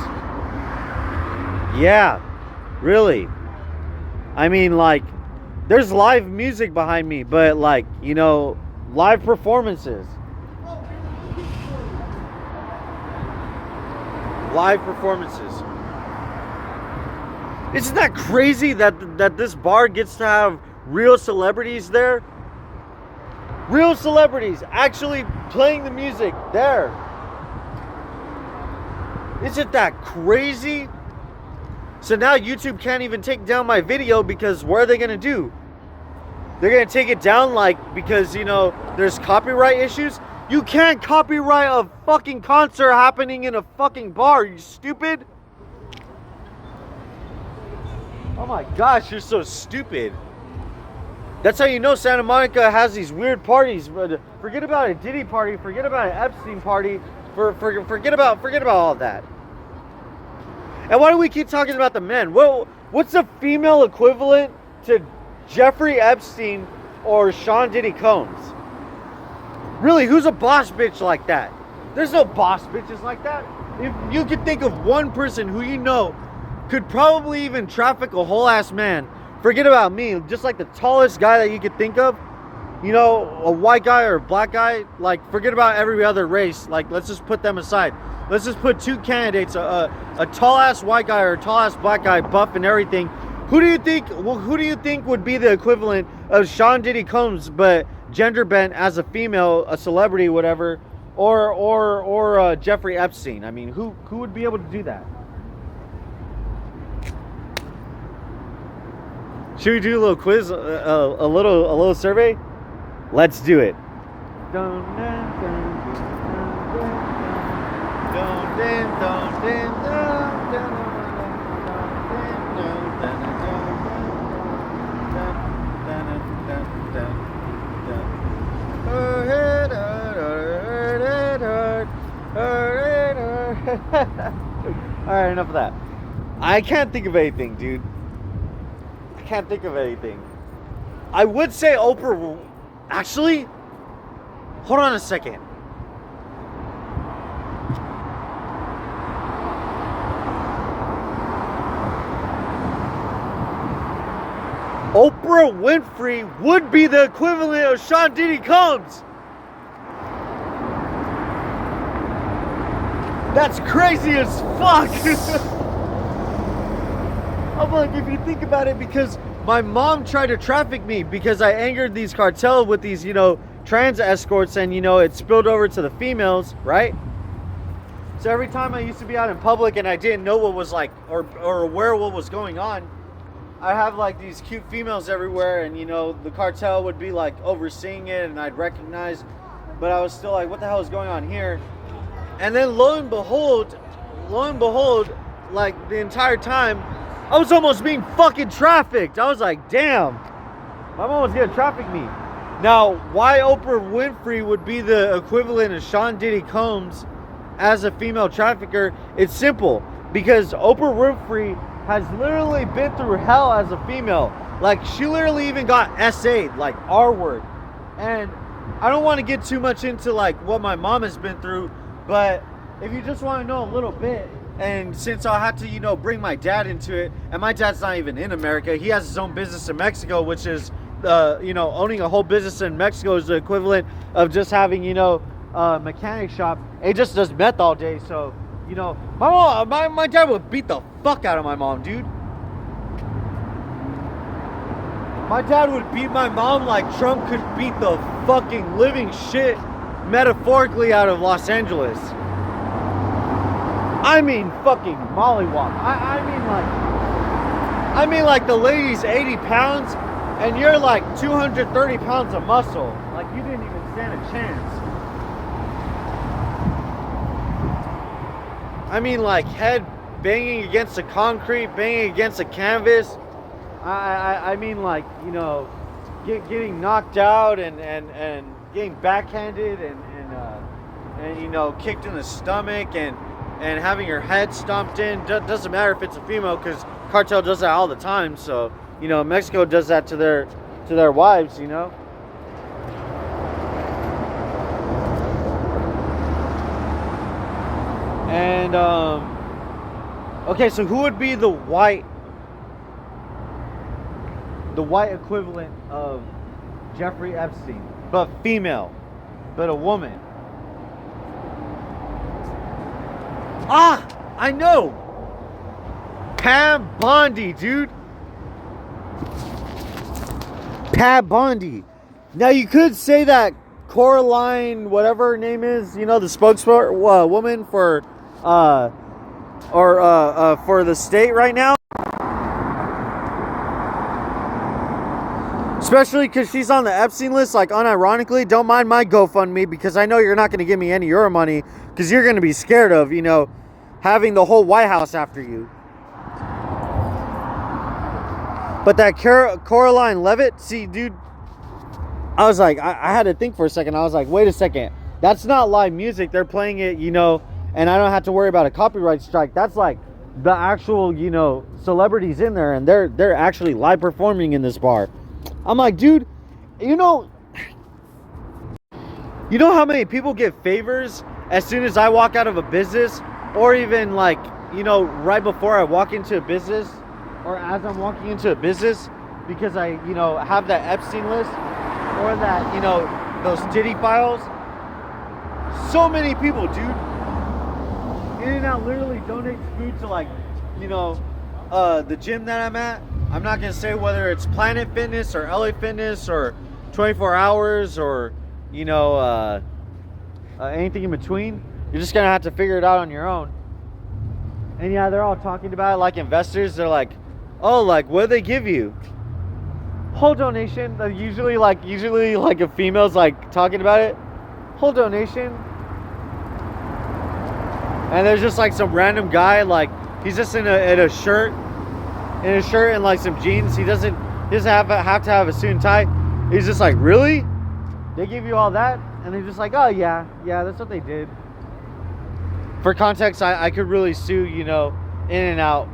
Yeah, really. I mean, like, there's live music behind me, but like, live performances. Live performances. Isn't that crazy that this bar gets to have real celebrities there? Real celebrities actually playing the music there. Isn't that crazy? So now YouTube can't even take down my video, because what are they going to do? They're going to take it down because, there's copyright issues. You can't copyright a fucking concert happening in a fucking bar, you stupid. Oh my gosh, you're so stupid. That's how you know Santa Monica has these weird parties. Forget about a Diddy party, forget about an Epstein party, forget about all that. And why do we keep talking about the men? Well, what's the female equivalent to Jeffrey Epstein or Sean Diddy Combs? Really, who's a boss bitch like that? There's no boss bitches like that. If you could think of one person who could probably even traffic a whole ass man, forget about me, just like the tallest guy that you could think of, a white guy or a black guy, like, forget about every other race, like, let's just put them aside. Let's just put 2 candidates, a tall ass white guy or a tall ass black guy, buff and everything. Who do you think would be the equivalent of Sean Diddy Combs, but gender bent as a female, a celebrity, whatever, or Jeffrey Epstein? I mean, who would be able to do that? Should we do a little quiz, a little survey? Let's do it. Alright, enough of that. I can't think of anything, dude. I can't think of anything. I would say Oprah. Actually, hold on a second. Oprah Winfrey would be the equivalent of Sean Diddy Combs. That's crazy as fuck. I'm like, if you think about it, because my mom tried to traffic me because I angered these cartels with these, trans escorts, and, it spilled over to the females, right? So every time I used to be out in public and I didn't know what was like, or aware of what was going on, I have like these cute females everywhere, and you know the cartel would be like overseeing it, and I'd recognize, but I was still like, what the hell is going on here? And then lo and behold, like the entire time, I was almost being fucking trafficked. I was like, damn, my mom was gonna traffic me. Now, why Oprah Winfrey would be the equivalent of Sean Diddy Combs as a female trafficker, it's simple. Because Oprah Winfrey has literally been through hell as a female. Like, she literally even got SA'd, like R word. And I don't want to get too much into like what my mom has been through, but if you just want to know a little bit, and since I had to, you know, bring my dad into it, and my dad's not even in America, he has his own business in Mexico, which is, you know, owning a whole business in Mexico is the equivalent of just having, you know, a mechanic shop. He just does meth all day, so, you know, my dad would beat the fuck out of my mom, dude. My dad would beat my mom like Trump could beat the fucking living shit, metaphorically, out of Los Angeles. I mean fucking mollywop. I mean like the lady's 80 pounds and you're like 230 pounds of muscle. Like you didn't even stand a chance. I mean like head banging against the concrete, banging against the canvas. I mean like, you know, getting knocked out and getting backhanded and you know, kicked in the stomach and having your head stomped in. Doesn't matter if it's a female, because cartel does that all the time. So, you know, Mexico does that to their wives, you know. And okay, so who would be the white equivalent of Jeffrey Epstein, but female, but a woman? Ah, I know. Pam Bondi, dude. Pam Bondi. Now you could say that Coraline, whatever her name is, you know, the spokeswoman for for the state right now. Especially because she's on the Epstein list, like unironically, don't mind my GoFundMe, because I know you're not going to give me any of your money, because you're going to be scared of, you know, having the whole White House after you. But that Coraline Levitt, see, dude, I was like, I had to think for a second. I was like, wait a second. That's not live music. They're playing it, you know, and I don't have to worry about a copyright strike. That's like the actual, you know, celebrities in there, and they're actually live performing in this bar. I'm like, dude, you know how many people get favors as soon as I walk out of a business, or even like, you know, right before I walk into a business, or as I'm walking into a business, because I, you know, have that Epstein list, or that, you know, those Diddy files. So many people, dude. In-N-Out literally donates food to, like, you know, the gym that I'm at. I'm not gonna say whether it's Planet Fitness or LA Fitness or 24 Hours or, you know, anything in between. You're just gonna have to figure it out on your own. And yeah, they're all talking about it like investors. They're like, oh, like, what do they give you? Whole donation. Usually like a female's like talking about it. Whole donation. And there's just like some random guy, like he's just in a shirt and like some jeans. He doesn't have to have a suit and tie. He's just like, really? They give you all that? And they're just like, oh yeah, that's what they did. For context, I could really sue, you know, In-N-Out,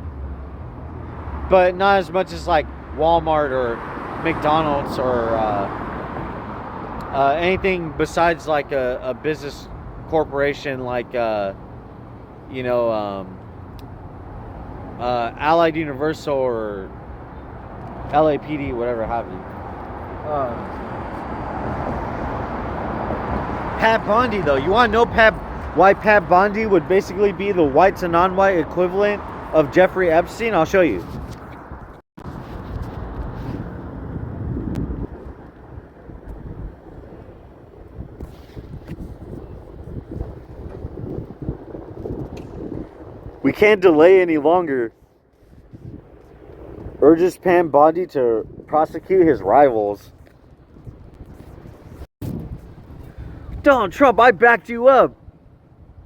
but not as much as like Walmart or McDonald's or anything besides like a business corporation like you know, Allied Universal or LAPD, whatever have you. Pat Bondi, though, you want to know why Pat Bondi would basically be the white to non-white equivalent of Jeffrey Epstein? I'll show you. We can't delay any longer. urges Pam Bondi to prosecute his rivals. Donald Trump, I backed you up.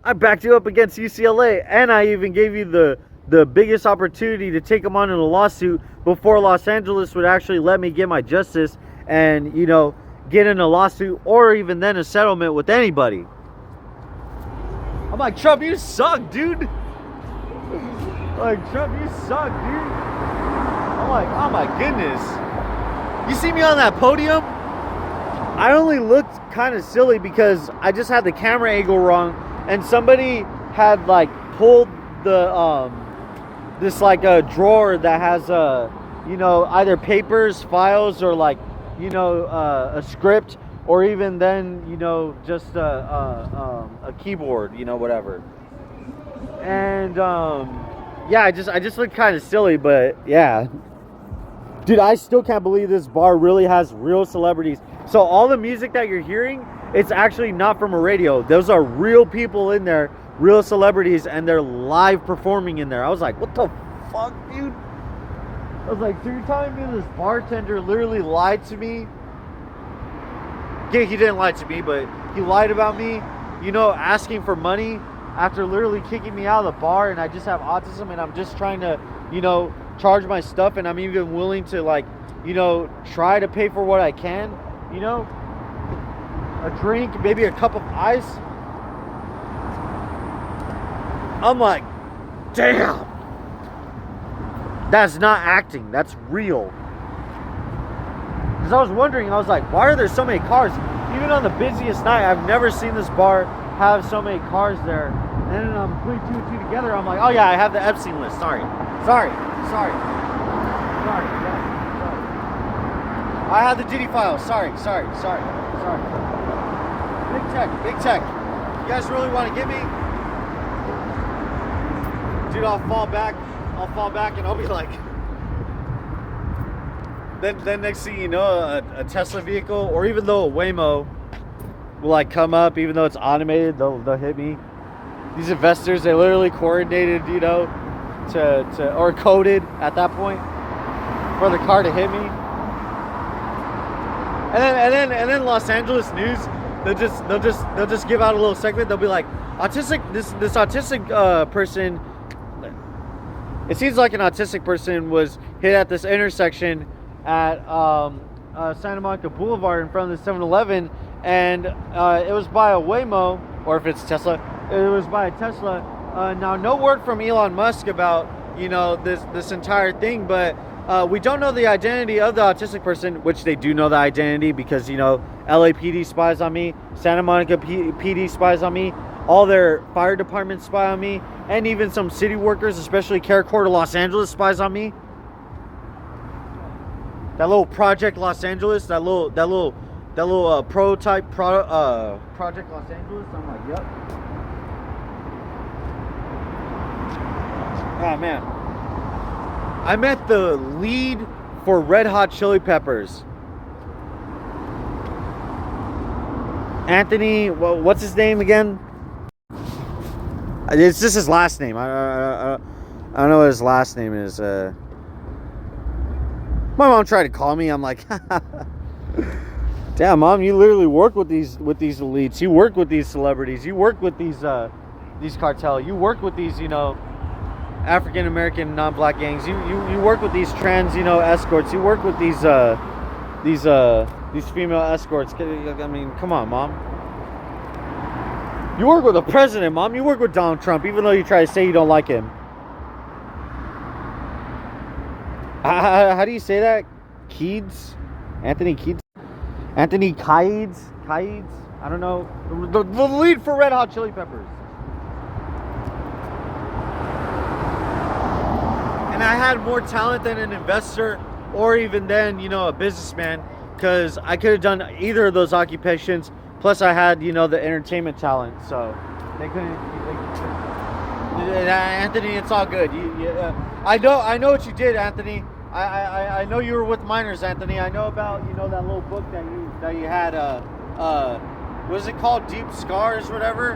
I backed you up against UCLA, and I even gave you the biggest opportunity to take him on in a lawsuit before Los Angeles would actually let me get my justice and, you know, get in a lawsuit or even then a settlement with anybody. I'm like, Trump, you suck, dude. Like, Trump, you suck, dude. I'm like, oh my goodness. You see me on that podium? I only looked kind of silly because I just had the camera angle wrong, and somebody had like pulled the this like a drawer that has you know, either papers, files, or like, you know, a script, or even then, you know, just a keyboard, you know, whatever. And yeah, I just looked kind of silly, but yeah. Dude, I still can't believe this bar really has real celebrities. So all the music that you're hearing, it's actually not from a radio. Those are real people in there, real celebrities, and they're live performing in there. I was like, what the fuck, dude? I was like, so you're telling me this bartender literally lied to me? Yeah, he didn't lie to me, but he lied about me, you know, asking for money after literally kicking me out of the bar, and I just have autism, and I'm just trying to, you know, charge my stuff, and I'm even willing to, like, you know, try to pay for what I can, you know, a drink, maybe a cup of ice. I'm like, damn, that's not acting, that's real. Because I was wondering, I was like, why are there so many cars? Even on the busiest night, I've never seen this bar have so many cars there. And then I'm putting two and two together, I'm like, oh yeah, I have the Epstein list, sorry. I have the Diddy file. Sorry. Big check. You guys really want to get me? Dude, I'll fall back and I'll be like, then next thing you know, a Tesla vehicle, or even though a Waymo will like come up, even though it's automated, they'll hit me. These investors, they literally coordinated, you know, to or coded at that point for the car to hit me. And then Los Angeles news, they'll just give out a little segment. They'll be like, this autistic person. It seems like an autistic person was hit at this intersection at Santa Monica Boulevard in front of the 7-Eleven, and it was by a Waymo, or if it's Tesla, it was by a Tesla. Now, no word from Elon Musk about, you know, this entire thing, but we don't know the identity of the autistic person, which they do know the identity because, you know, LAPD spies on me, Santa Monica PD spies on me, all their fire departments spy on me, and even some city workers, especially CareCorps of Los Angeles, spies on me. That little Project Los Angeles, that little prototype Project Los Angeles. I'm like, yep. Oh man, I met the lead for Red Hot Chili Peppers. Anthony, what's his name again? It's just his last name. I don't know what his last name is. My mom tried to call me. I'm like, damn, Mom, you literally work with these elites. You work with these celebrities. You work with these cartel. You work with these, you know, African American non-black gangs. You work with these trans, you know, escorts. You work with these female escorts. I mean, come on, Mom. You work with the president, Mom. You work with Donald Trump, even though you try to say you don't like him. How do you say that? Keeds? Anthony Keeds? Anthony Kieds? I don't know. The lead for Red Hot Chili Peppers. And I had more talent than an investor, or even then, you know, a businessman, because I could have done either of those occupations. Plus, I had, you know, the entertainment talent, so they couldn't. Anthony, it's all good. I know what you did, Anthony. I know you were with minors, Anthony. I know about, you know, that little book that you had. What is it called? Deep Scars, whatever.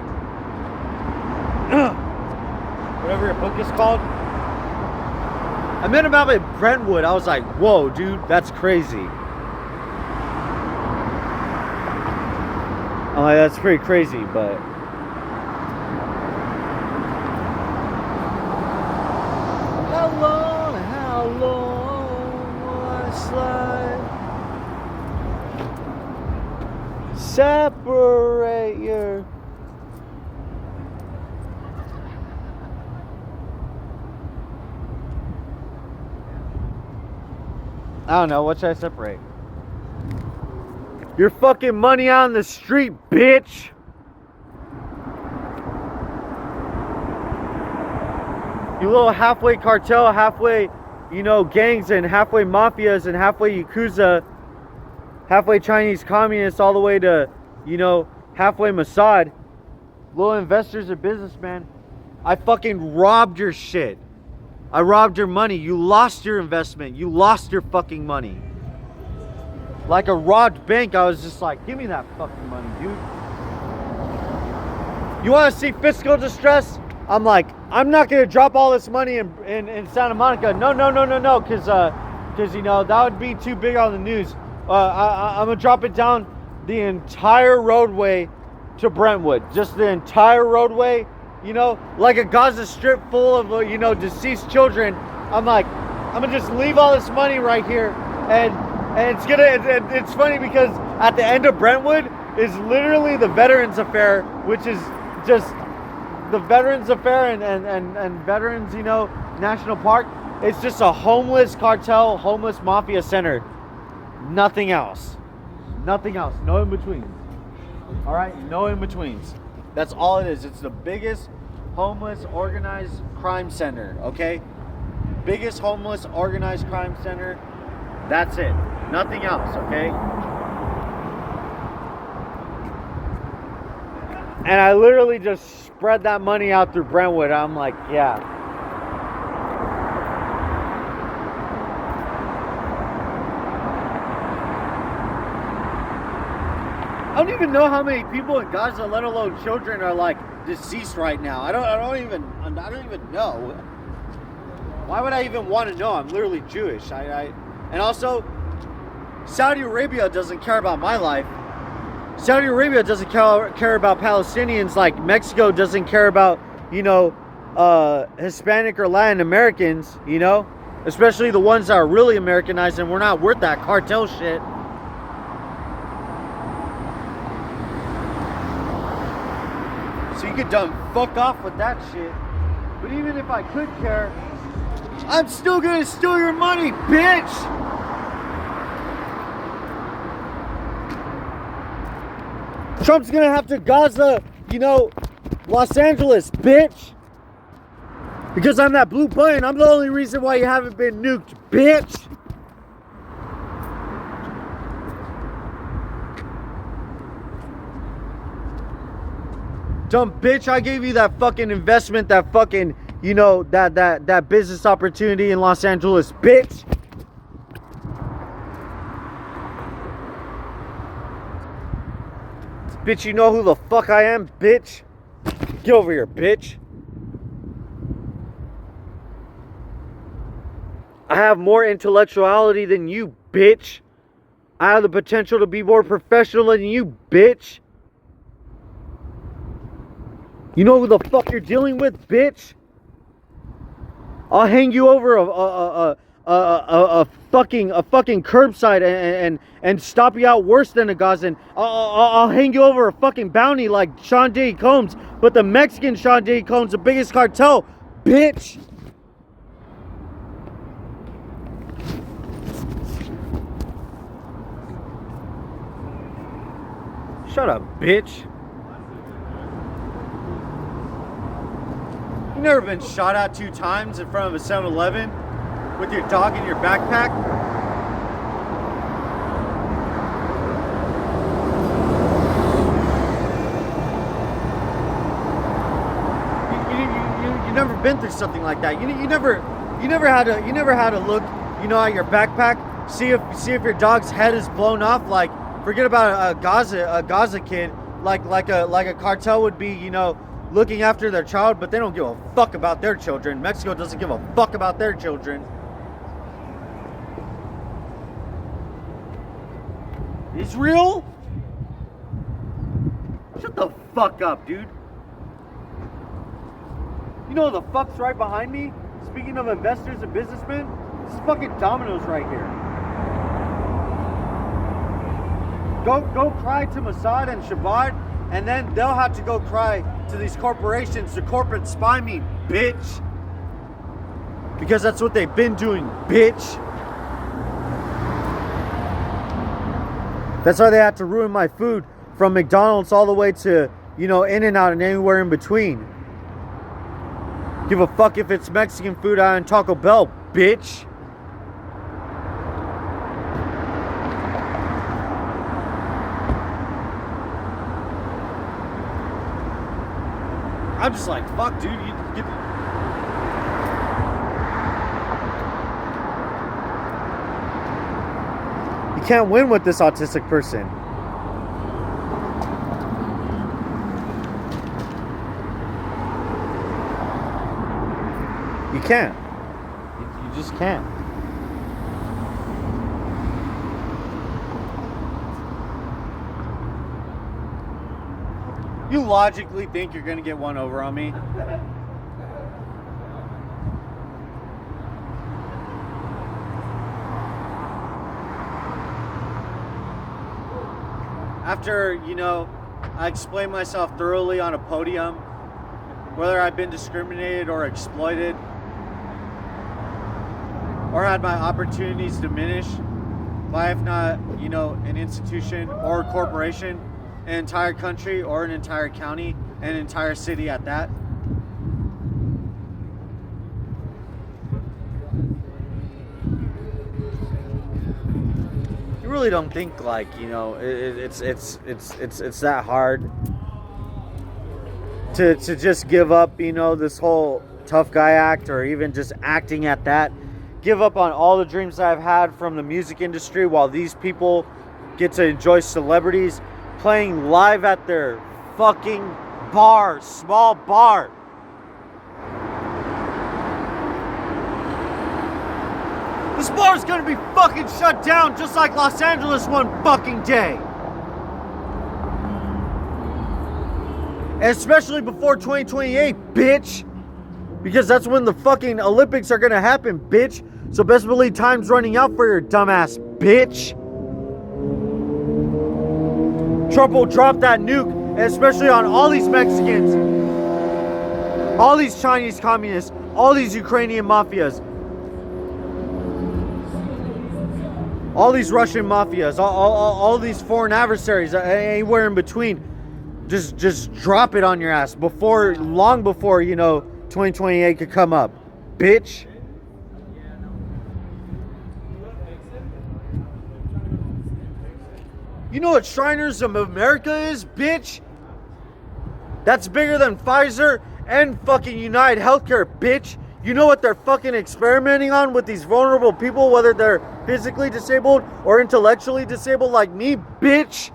Whatever your book is called. I met him out at Brentwood. I was like, whoa, dude, that's crazy. I'm like, that's pretty crazy, but how long will I slide? Separate your... I don't know, what should I separate? Your fucking money on the street, bitch! You little halfway cartel, halfway, you know, gangs and halfway mafias and halfway Yakuza, halfway Chinese communists, all the way to, you know, halfway Mossad. Little investors and businessmen. I fucking robbed your shit. I robbed your money. You lost your investment. You lost your fucking money. Like a robbed bank, I was just like, give me that fucking money, dude. You want to see fiscal distress? I'm like, I'm not going to drop all this money in Santa Monica. No, because, you know, that would be too big on the news. I'm going to drop it down the entire roadway to Brentwood. Just the entire roadway, you know, like a Gaza Strip full of, you know, deceased children. I'm like, I'm going to just leave all this money right here. And it's funny because at the end of Brentwood is literally the Veterans Affair, which is just the Veterans Affair and Veterans, you know, National Park. It's just a homeless cartel, homeless mafia center. Nothing else. Nothing else. No in-betweens. All right? No in-betweens. That's all it is. It's the biggest homeless organized crime center, okay? Biggest homeless organized crime center. That's it. Nothing else, okay? And I literally just spread that money out through Brentwood. I'm like, yeah. I don't even know how many people in Gaza, let alone children, are like deceased right now. I don't even know. Why would I even want to know? I'm literally Jewish. And also, Saudi Arabia doesn't care about my life. Saudi Arabia doesn't care about Palestinians like Mexico doesn't care about, you know, Hispanic or Latin Americans, you know? Especially the ones that are really Americanized and we're not worth that cartel shit. So you could done fuck off with that shit. But even if I could care, I'm still gonna steal your money, bitch! Trump's gonna have to Gaza, you know, Los Angeles, bitch! Because I'm that blue button, I'm the only reason why you haven't been nuked, bitch! Dumb bitch, I gave you that fucking investment, that fucking, you know, that business opportunity in Los Angeles, bitch. Bitch, you know who the fuck I am, bitch? Get over here, bitch. I have more intellectuality than you, bitch. I have the potential to be more professional than you, bitch. You know who the fuck you're dealing with, bitch? I'll hang you over a fucking curbside and stop you out worse than a Gazan. I'll hang you over a fucking bounty like Sean Diddy Combs, but the Mexican Sean Diddy Combs, the biggest cartel, bitch. Shut up, bitch. You never been shot at 2 times in front of a 7-Eleven with your dog in your backpack? You never been through something like that. You never had to look, you know, at your backpack, see if your dog's head is blown off. Like, forget about a Gaza kid, like a cartel would be, you know, looking after their child, but they don't give a fuck about their children. Mexico doesn't give a fuck about their children. Israel? Shut the fuck up, dude. You know the fuck's right behind me? Speaking of investors and businessmen, this is fucking Domino's right here. Go cry to Mossad and Shabbat, and then they'll have to go cry to these corporations to corporate spy me, bitch. Because that's what they've been doing, bitch. That's why they have to ruin my food from McDonald's all the way to, In-N-Out and anywhere in between. Give a fuck if it's Mexican food out in Taco Bell, bitch. I'm just like, fuck, dude. You can't win with this autistic person. You can't. You just can't. You logically think you're gonna get one over on me? After, I explain myself thoroughly on a podium, whether I've been discriminated or exploited, or had my opportunities diminished by, if not, an institution or a corporation, an entire country or an entire county, an entire city at that. You really don't think like, it's that hard to just give up, this whole tough guy act, or even just acting at that. Give up on all the dreams that I've had from the music industry, while these people get to enjoy celebrities playing live at their fucking bar, small bar. This bar is gonna be fucking shut down just like Los Angeles one fucking day. And especially before 2028, bitch. Because that's when the fucking Olympics are gonna happen, bitch. So best believe time's running out for your dumbass, bitch. Trump will drop that nuke, especially on all these Mexicans, all these Chinese communists, all these Ukrainian mafias, all these Russian mafias, all these foreign adversaries, anywhere in between. Just drop it on your ass long before 2028 could come up, bitch. You know what Shriners of America is, bitch? That's bigger than Pfizer and fucking United Healthcare, bitch. You know what they're fucking experimenting on with these vulnerable people, whether they're physically disabled or intellectually disabled like me, bitch?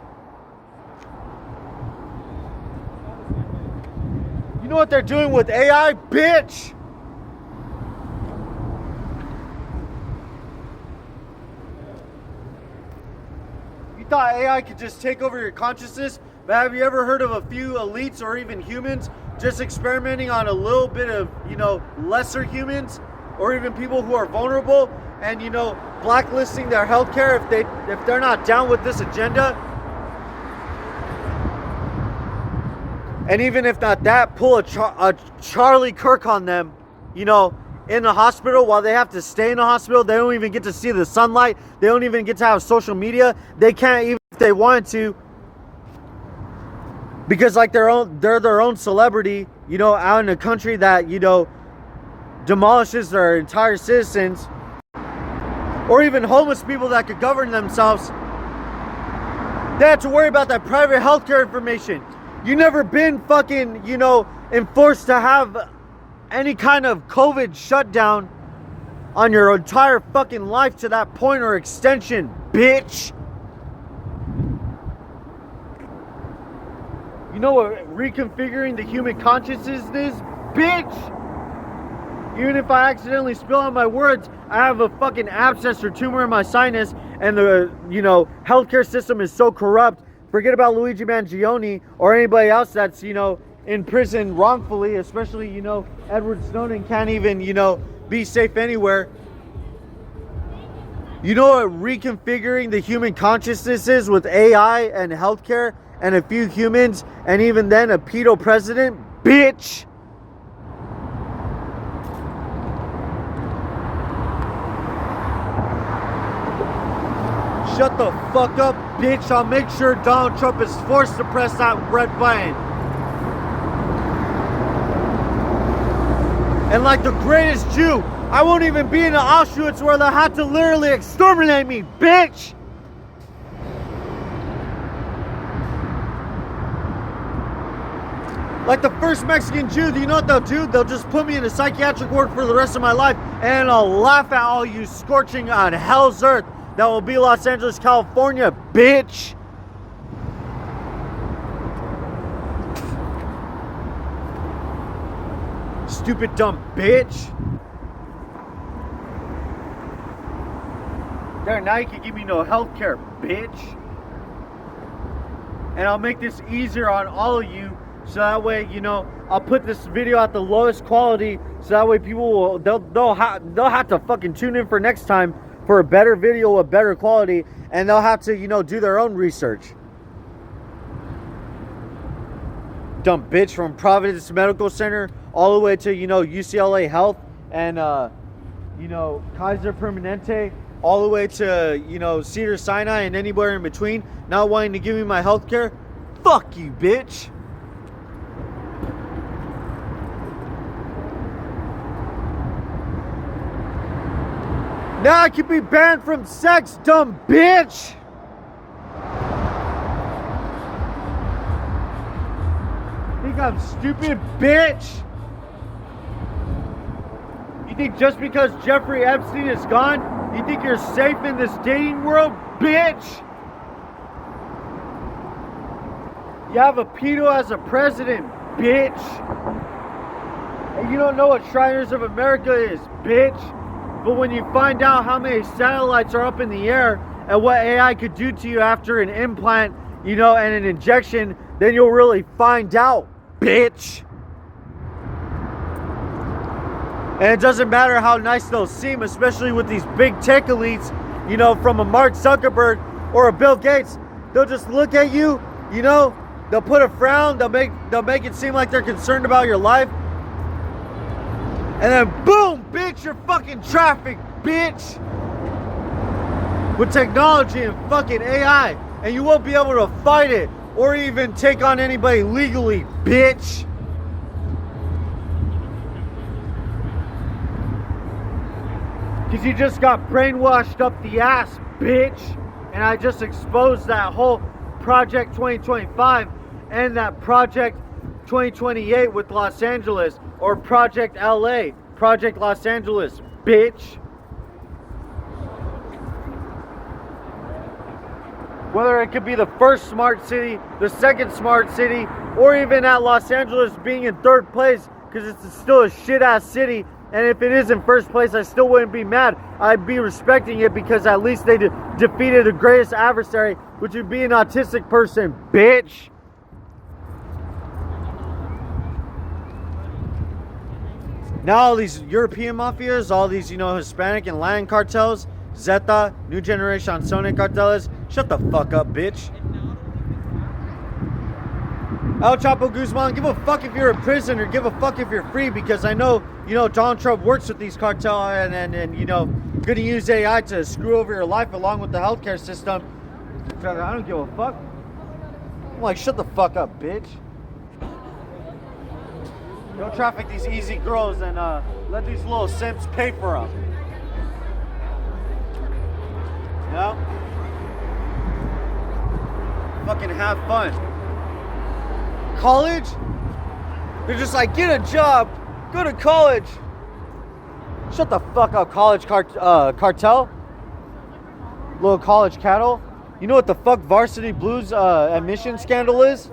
You know what they're doing with AI, bitch? Thought AI could just take over your consciousness, but have you ever heard of a few elites or even humans just experimenting on a little bit of, lesser humans or even people who are vulnerable and, blacklisting their healthcare if they're not down with this agenda? And even if not that, pull a Charlie Kirk on them, in the hospital while they have to stay in the hospital. They don't even get to see the sunlight. They don't even get to have social media. They can't even if they wanted to, because like they're their own celebrity, out in a country that, demolishes their entire citizens, or even homeless people that could govern themselves. They have to worry about that private healthcare information. You never been fucking, enforced to have any kind of COVID shutdown on your entire fucking life to that point or extension, bitch. You know what reconfiguring the human consciousness is, bitch? Even if I accidentally spill out my words, have a fucking abscess or tumor in my sinus, and the, you know, healthcare system is so corrupt. Forget about Luigi Mangione or anybody else that's, you know, in prison wrongfully, especially, you know, Edward Snowden can't even, you know, be safe anywhere. You know what reconfiguring the human consciousness is with AI and healthcare and a few humans, and even then a pedo president? Bitch! Shut the fuck up, bitch. I'll make sure Donald Trump is forced to press that red button. And like the greatest Jew, I won't even be in the Auschwitz where they had to literally exterminate me, bitch! Like the first Mexican Jew, do you know what they'll do? They'll just put me in a psychiatric ward for the rest of my life, and I'll laugh at all you scorching on hell's earth that will be Los Angeles, California, bitch! Stupid dumb bitch. There, now you can give me no health care, bitch. And I'll make this easier on all of you, so that way, you know, I'll put this video at the lowest quality, so that way people will, they'll have to fucking tune in for next time for a better video with better quality, and they'll have to, you know, do their own research. Dumb bitch, from Providence Medical Center all the way to, you know, UCLA Health and, you know, Kaiser Permanente, all the way to, you know, Cedar Sinai and anywhere in between, not wanting to give me my health care. Fuck you, bitch. Now I can be banned from sex, dumb bitch. Think I'm stupid, bitch? You think just because Jeffrey Epstein is gone, you think you're safe in this dating world, bitch? You have a pedo as a president, bitch. And you don't know what Shriners of America is, bitch. But when you find out how many satellites are up in the air and what AI could do to you after an implant, you know, and an injection, then you'll really find out, bitch. And it doesn't matter how nice they'll seem, especially with these big tech elites, you know, from a Mark Zuckerberg or a Bill Gates. They'll just look at you, you know, they'll put a frown, they'll make it seem like they're concerned about your life. And then boom, bitch, you're fucking trafficked, bitch. With technology and fucking AI. And you won't be able to fight it or even take on anybody legally, bitch. Because you just got brainwashed up the ass, bitch. And I just exposed that whole Project 2025 and that Project 2028 with Los Angeles, or Project LA, Project Los Angeles, bitch. Whether it could be the first smart city, the second smart city, or even at Los Angeles being in third place, because it's still a shit ass city. And if it is in first place, I still wouldn't be mad. I'd be respecting it because at least they defeated the greatest adversary, which would be an autistic person, bitch. Now all these European mafias, all these, you know, Hispanic and Latin cartels, Zeta, New Generation Sonic cartels, shut the fuck up, bitch. El Chapo Guzman, give a fuck if you're in prison or give a fuck if you're free, because I know, you know, Donald Trump works with these cartels and you know, gonna use AI to screw over your life along with the healthcare system. I don't give a fuck. I'm like, shut the fuck up, bitch. Don't traffic these easy girls and let these little simps pay for them. You know? Fucking have fun. College? They're just like, get a job, go to college. Shut the fuck up, college cartel. Little college cattle. You know what the fuck Varsity Blues admission scandal is?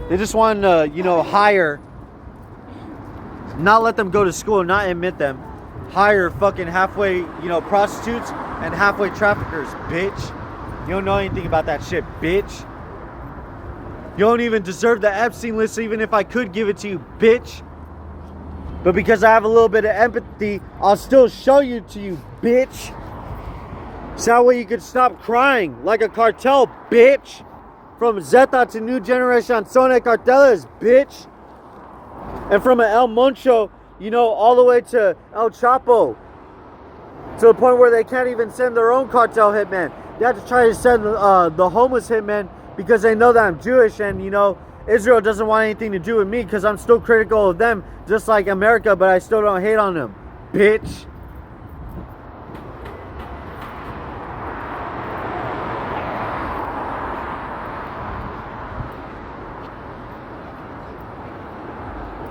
They just want to, you know, hire, not let them go to school, not admit them, hire fucking halfway, prostitutes and halfway traffickers, bitch. You don't know anything about that shit, bitch. You don't even deserve the Epstein list even if I could give it to you, bitch. But because I have a little bit of empathy, I'll still show you to you, bitch. So that way you can stop crying like a cartel, bitch. From Zeta to New Generation Zone Carteles, bitch. And from an El Moncho, all the way to El Chapo. To the point where they can't even send their own cartel hitmen. They have to try to send the homeless hitmen because they know that I'm Jewish and, Israel doesn't want anything to do with me because I'm still critical of them, just like America, but I still don't hate on them, bitch.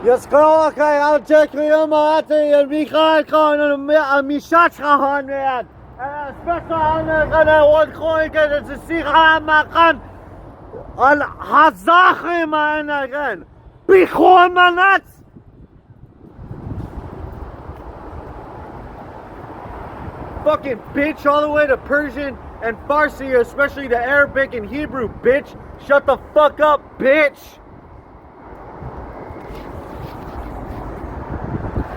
Jetzt kann kein Altekrium hatte Michael kann und Mischat kann werden. Es besser eine und Kreuke das sicher machen. Al Hazache meinen. Bichon manat. Fucking bitch all the way to Persian and Farsi, especially to Arabic and Hebrew, bitch. Shut the fuck up, bitch.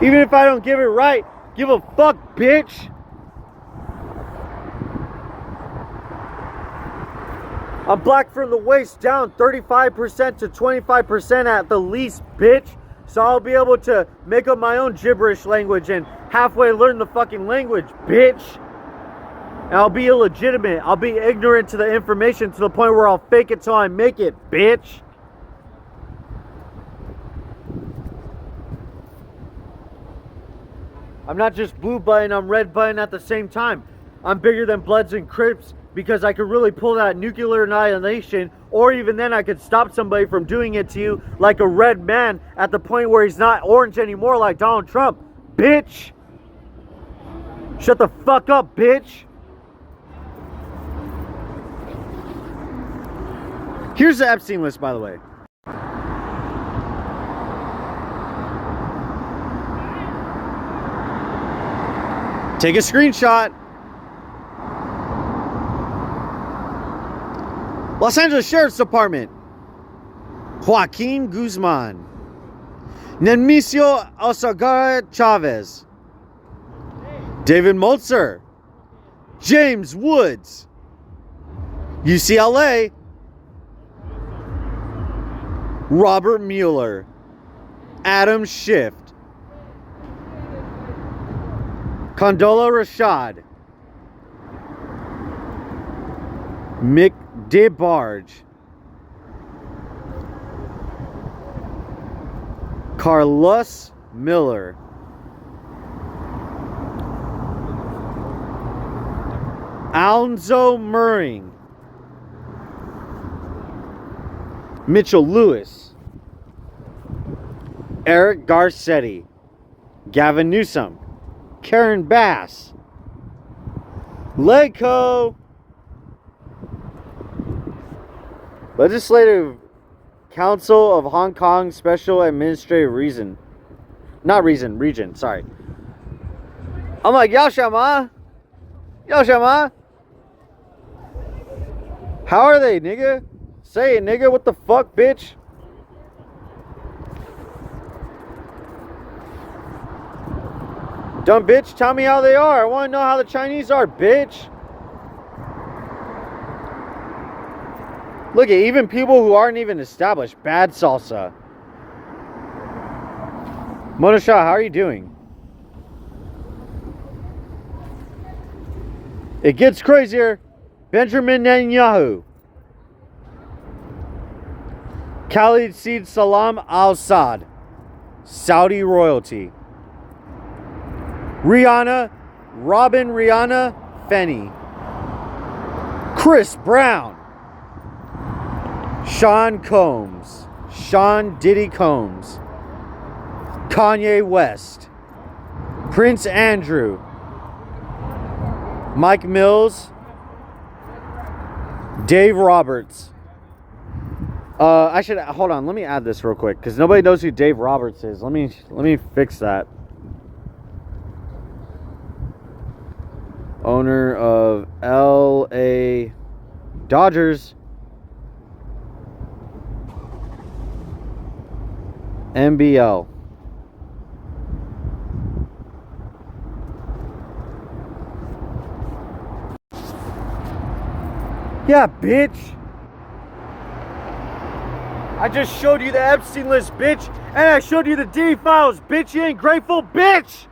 Even if I don't give it right, give a fuck, bitch. I'm black from the waist down, 35% to 25% at the least, bitch. So I'll be able to make up my own gibberish language and halfway learn the fucking language, bitch. And I'll be illegitimate. I'll be ignorant to the information to the point where I'll fake it till I make it, bitch. I'm not just blue button, I'm red button at the same time. I'm bigger than Bloods and Crips because I could really pull that nuclear annihilation, or even then I could stop somebody from doing it to you like a red man at the point where he's not orange anymore like Donald Trump. Bitch! Shut the fuck up, bitch! Here's the Epstein list, by the way. Take a screenshot. Los Angeles Sheriff's Department. Joaquin Guzman. Nemesio Osagar Chavez. David Moltzer. James Woods. UCLA. Robert Mueller. Adam Schiff. Condola Rashad. Mick DeBarge. Carlos Miller. Alonzo Murring. Mitchell Lewis. Eric Garcetti. Gavin Newsom. Karen Bass. Lego. Legislative Council of Hong Kong Special Administrative Region. Sorry. I'm like, Yao Shama. How are they, nigga? Say it, nigga. What the fuck, bitch? Dumb bitch, tell me how they are. I want to know how the Chinese are, bitch. Look at even people who aren't even established. Bad salsa. Mona Shah, how are you doing? It gets crazier. Benjamin Netanyahu. Khalid Seed Salam al-Sad. Saudi royalty. Rihanna, Robin Rihanna Fenny. Chris Brown. Sean Combs. Sean Diddy Combs. Kanye West. Prince Andrew. Mike Mills. Dave Roberts. I should hold on. Let me add this real quick because nobody knows who Dave Roberts is. Let me fix that. owner of LA Dodgers, NBL. Yeah, bitch. I just showed you the Epstein list, bitch. And I showed you the D files, bitch. You ain't grateful, bitch.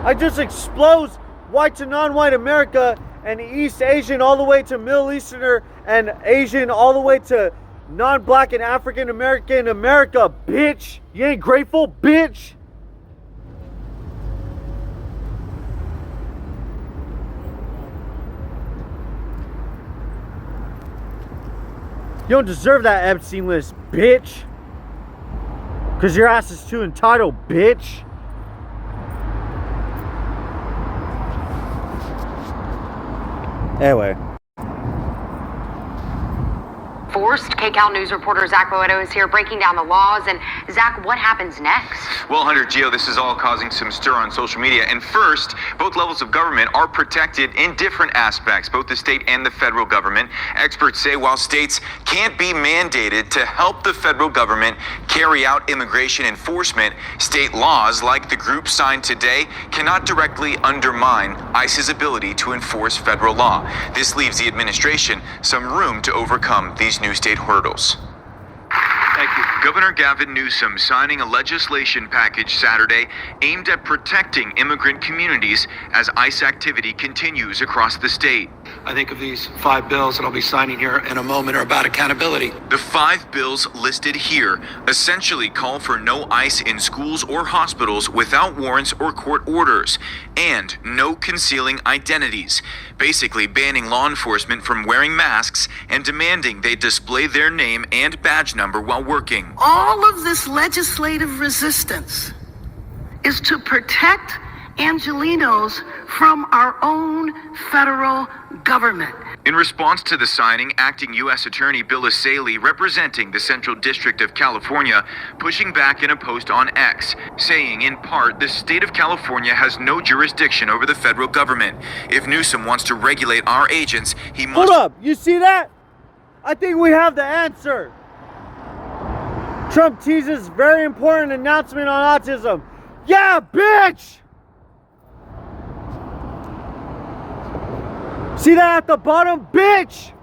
I just exposed white to non-white America and East Asian all the way to Middle Easterner and Asian all the way to non-black and African American America, bitch. You ain't grateful, bitch. You don't deserve that Epstein list, bitch. Because your ass is too entitled, bitch. Anyway. Forced. KCAL News reporter Zach Boedo is here breaking down the laws. And Zach, what happens next? Well, Hunter, Gio, this is all causing some stir on social media. And first, both levels of government are protected in different aspects, both the state and the federal government. Experts say while states can't be mandated to help the federal government carry out immigration enforcement, state laws like the group signed today cannot directly undermine ICE's ability to enforce federal law. This leaves the administration some room to overcome these new state hurdles. Thank you. Governor Gavin Newsom signing a legislation package Saturday aimed at protecting immigrant communities as ICE activity continues across the state. I think of these 5 bills that I'll be signing here in a moment are about accountability. The 5 bills listed here essentially call for no ICE in schools or hospitals without warrants or court orders, and no concealing identities, basically banning law enforcement from wearing masks and demanding they display their name and badge number while working. All of this legislative resistance is to protect Angelenos from our own federal government. In response to the signing, acting U.S. Attorney Bill Asaley, representing the Central District of California, pushing back in a post on X, saying in part the state of California has no jurisdiction over the federal government. If Newsom wants to regulate our agents, he must... Hold up, you see that? I think we have the answer. Trump teases very important announcement on autism. Yeah, bitch! See that at the bottom, bitch?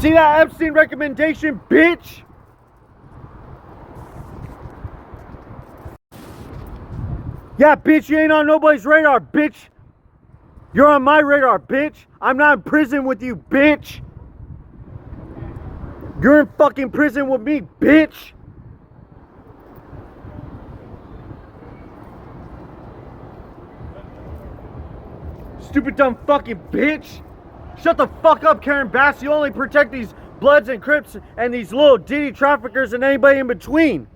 See that Epstein recommendation, bitch? Yeah, bitch, you ain't on nobody's radar, bitch. You're on my radar, bitch. I'm not in prison with you, bitch. You're in fucking prison with me, bitch. Stupid dumb fucking bitch. Shut the fuck up, Karen Bass. You only protect these Bloods and Crips and these little Diddy traffickers and anybody in between.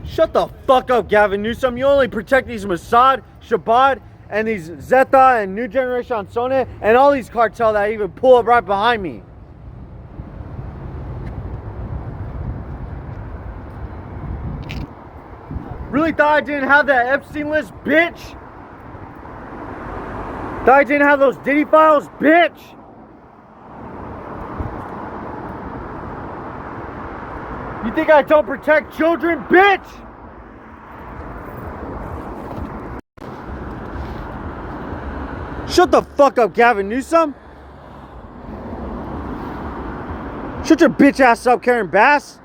Shut the fuck up, Gavin Newsom. You only protect these Mossad, Shabbat, and these Zeta and New Generation Sone and all these cartel that even pull up right behind me. Really thought I didn't have that Epstein list, bitch? Thought I didn't have those Diddy files, bitch? You think I don't protect children, bitch? Shut the fuck up, Gavin Newsom. Shut your bitch ass up, Karen Bass.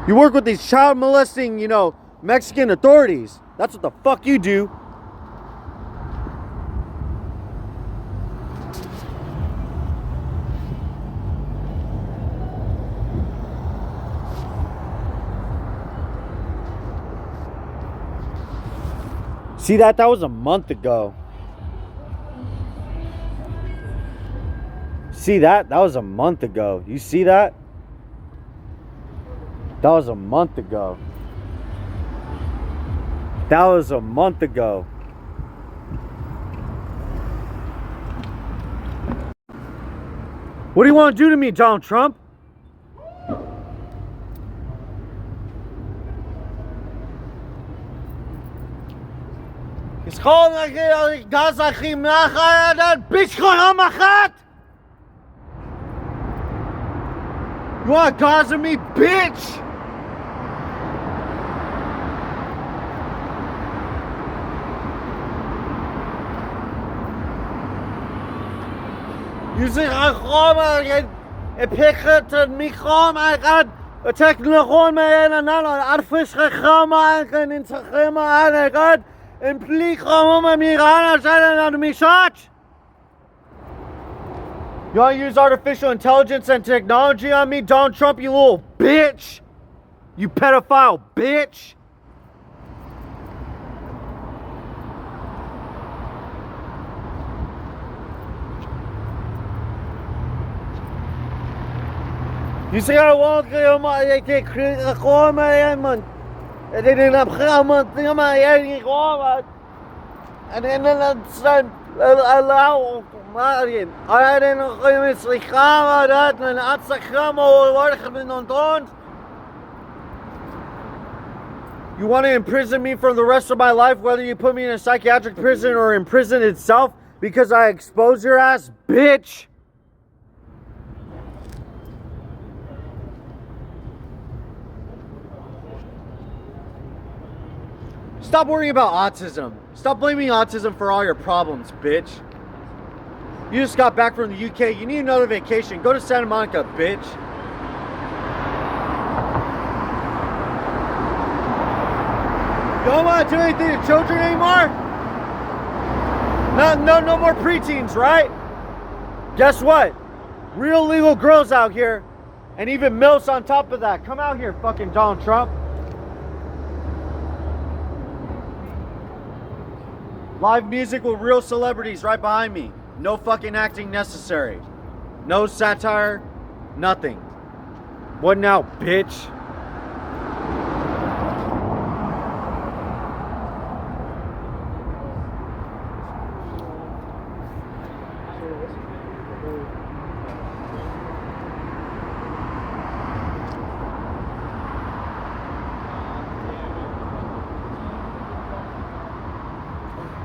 You work with these child molesting, Mexican authorities. That's what the fuck you do. See that? That was a month ago. See that? That was a month ago. You see that? That was a month ago. That was a month ago. What do you want to do to me, Donald Trump? You want to Gaza me, bitch? You see, I picked and me come, I got a technical man and I fish a khama and in Sahama and I got and please come on me and me shot. You want to use artificial intelligence and technology on me, Donald Trump, you little bitch? You pedophile bitch? You see, I want to get a call my and then I'm coming my and then allow Marien. I didn't know it's like that and that's a cramo working on don't. You want to imprison me for the rest of my life, whether you put me in a psychiatric prison or in prison itself, because I expose your ass, bitch? Stop worrying about autism. Stop blaming autism for all your problems, bitch. You just got back from the UK. You need another vacation. Go to Santa Monica, bitch. You don't want to do anything to children anymore? No more preteens, right? Guess what? Real legal girls out here, and even MILFs on top of that. Come out here, fucking Donald Trump. Live music with real celebrities right behind me. No fucking acting necessary. No satire. Nothing. What now, bitch?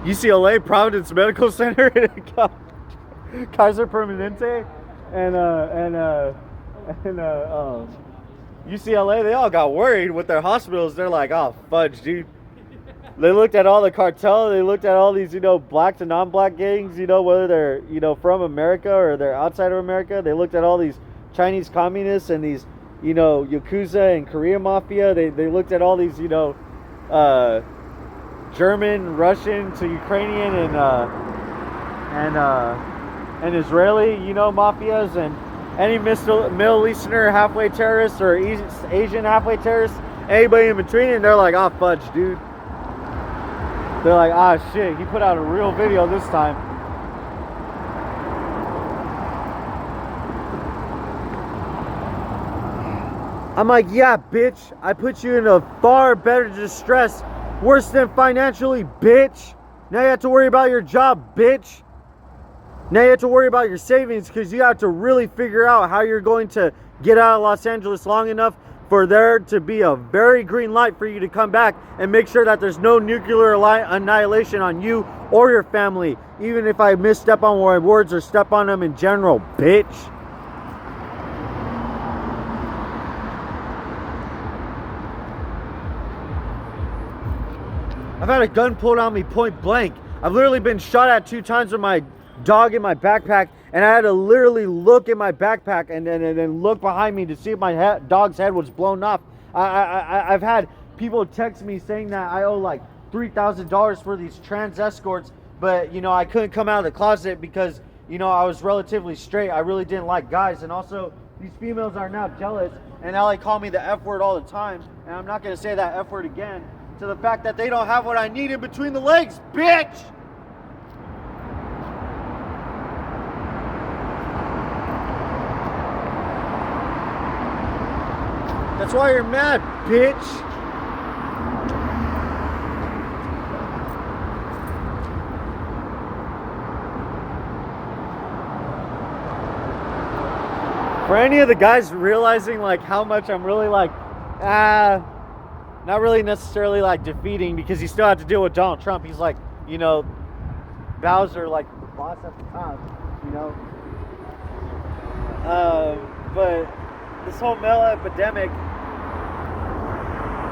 UCLA Providence Medical Center Kaiser Permanente and UCLA, they all got worried with their hospitals. They're like, oh fudge, dude. They looked at all the cartel, they looked at all these, black to non-black gangs, whether they're, from America or they're outside of America. They looked at all these Chinese communists and these, Yakuza and Korea mafia. They looked at all these, German, Russian to Ukrainian and Israeli, mafias and any Middle Easterner halfway terrorists or Asian halfway terrorists, anybody in between, and they're like, oh fudge, dude. They're like, ah shit, he put out a real video this time. I'm like, yeah, bitch, I put you in a far better distress. Worse than financially, bitch. Now you have to worry about your job, bitch. Now you have to worry about your savings because you have to really figure out how you're going to get out of Los Angeles long enough for there to be a very green light for you to come back and make sure that there's no nuclear annihilation on you or your family, even if I misstep on my words or step on them in general, bitch. I've had a gun pulled on me point blank. I've literally been shot at 2 times with my dog in my backpack, and I had to literally look in my backpack and then look behind me to see if my dog's head was blown off. I've had people text me saying that I owe like $3,000 for these trans escorts, but I couldn't come out of the closet because I was relatively straight. I really didn't like guys, and also these females are now jealous, and now they call me the F word all the time, and I'm not gonna say that F word again. To the fact that they don't have what I need in between the legs, bitch! That's why you're mad, bitch! For any of the guys realizing like how much I'm really like, not really necessarily like defeating, because you still have to deal with Donald Trump. He's like, you know, Bowser, like the boss at the top, you know. But this whole male epidemic,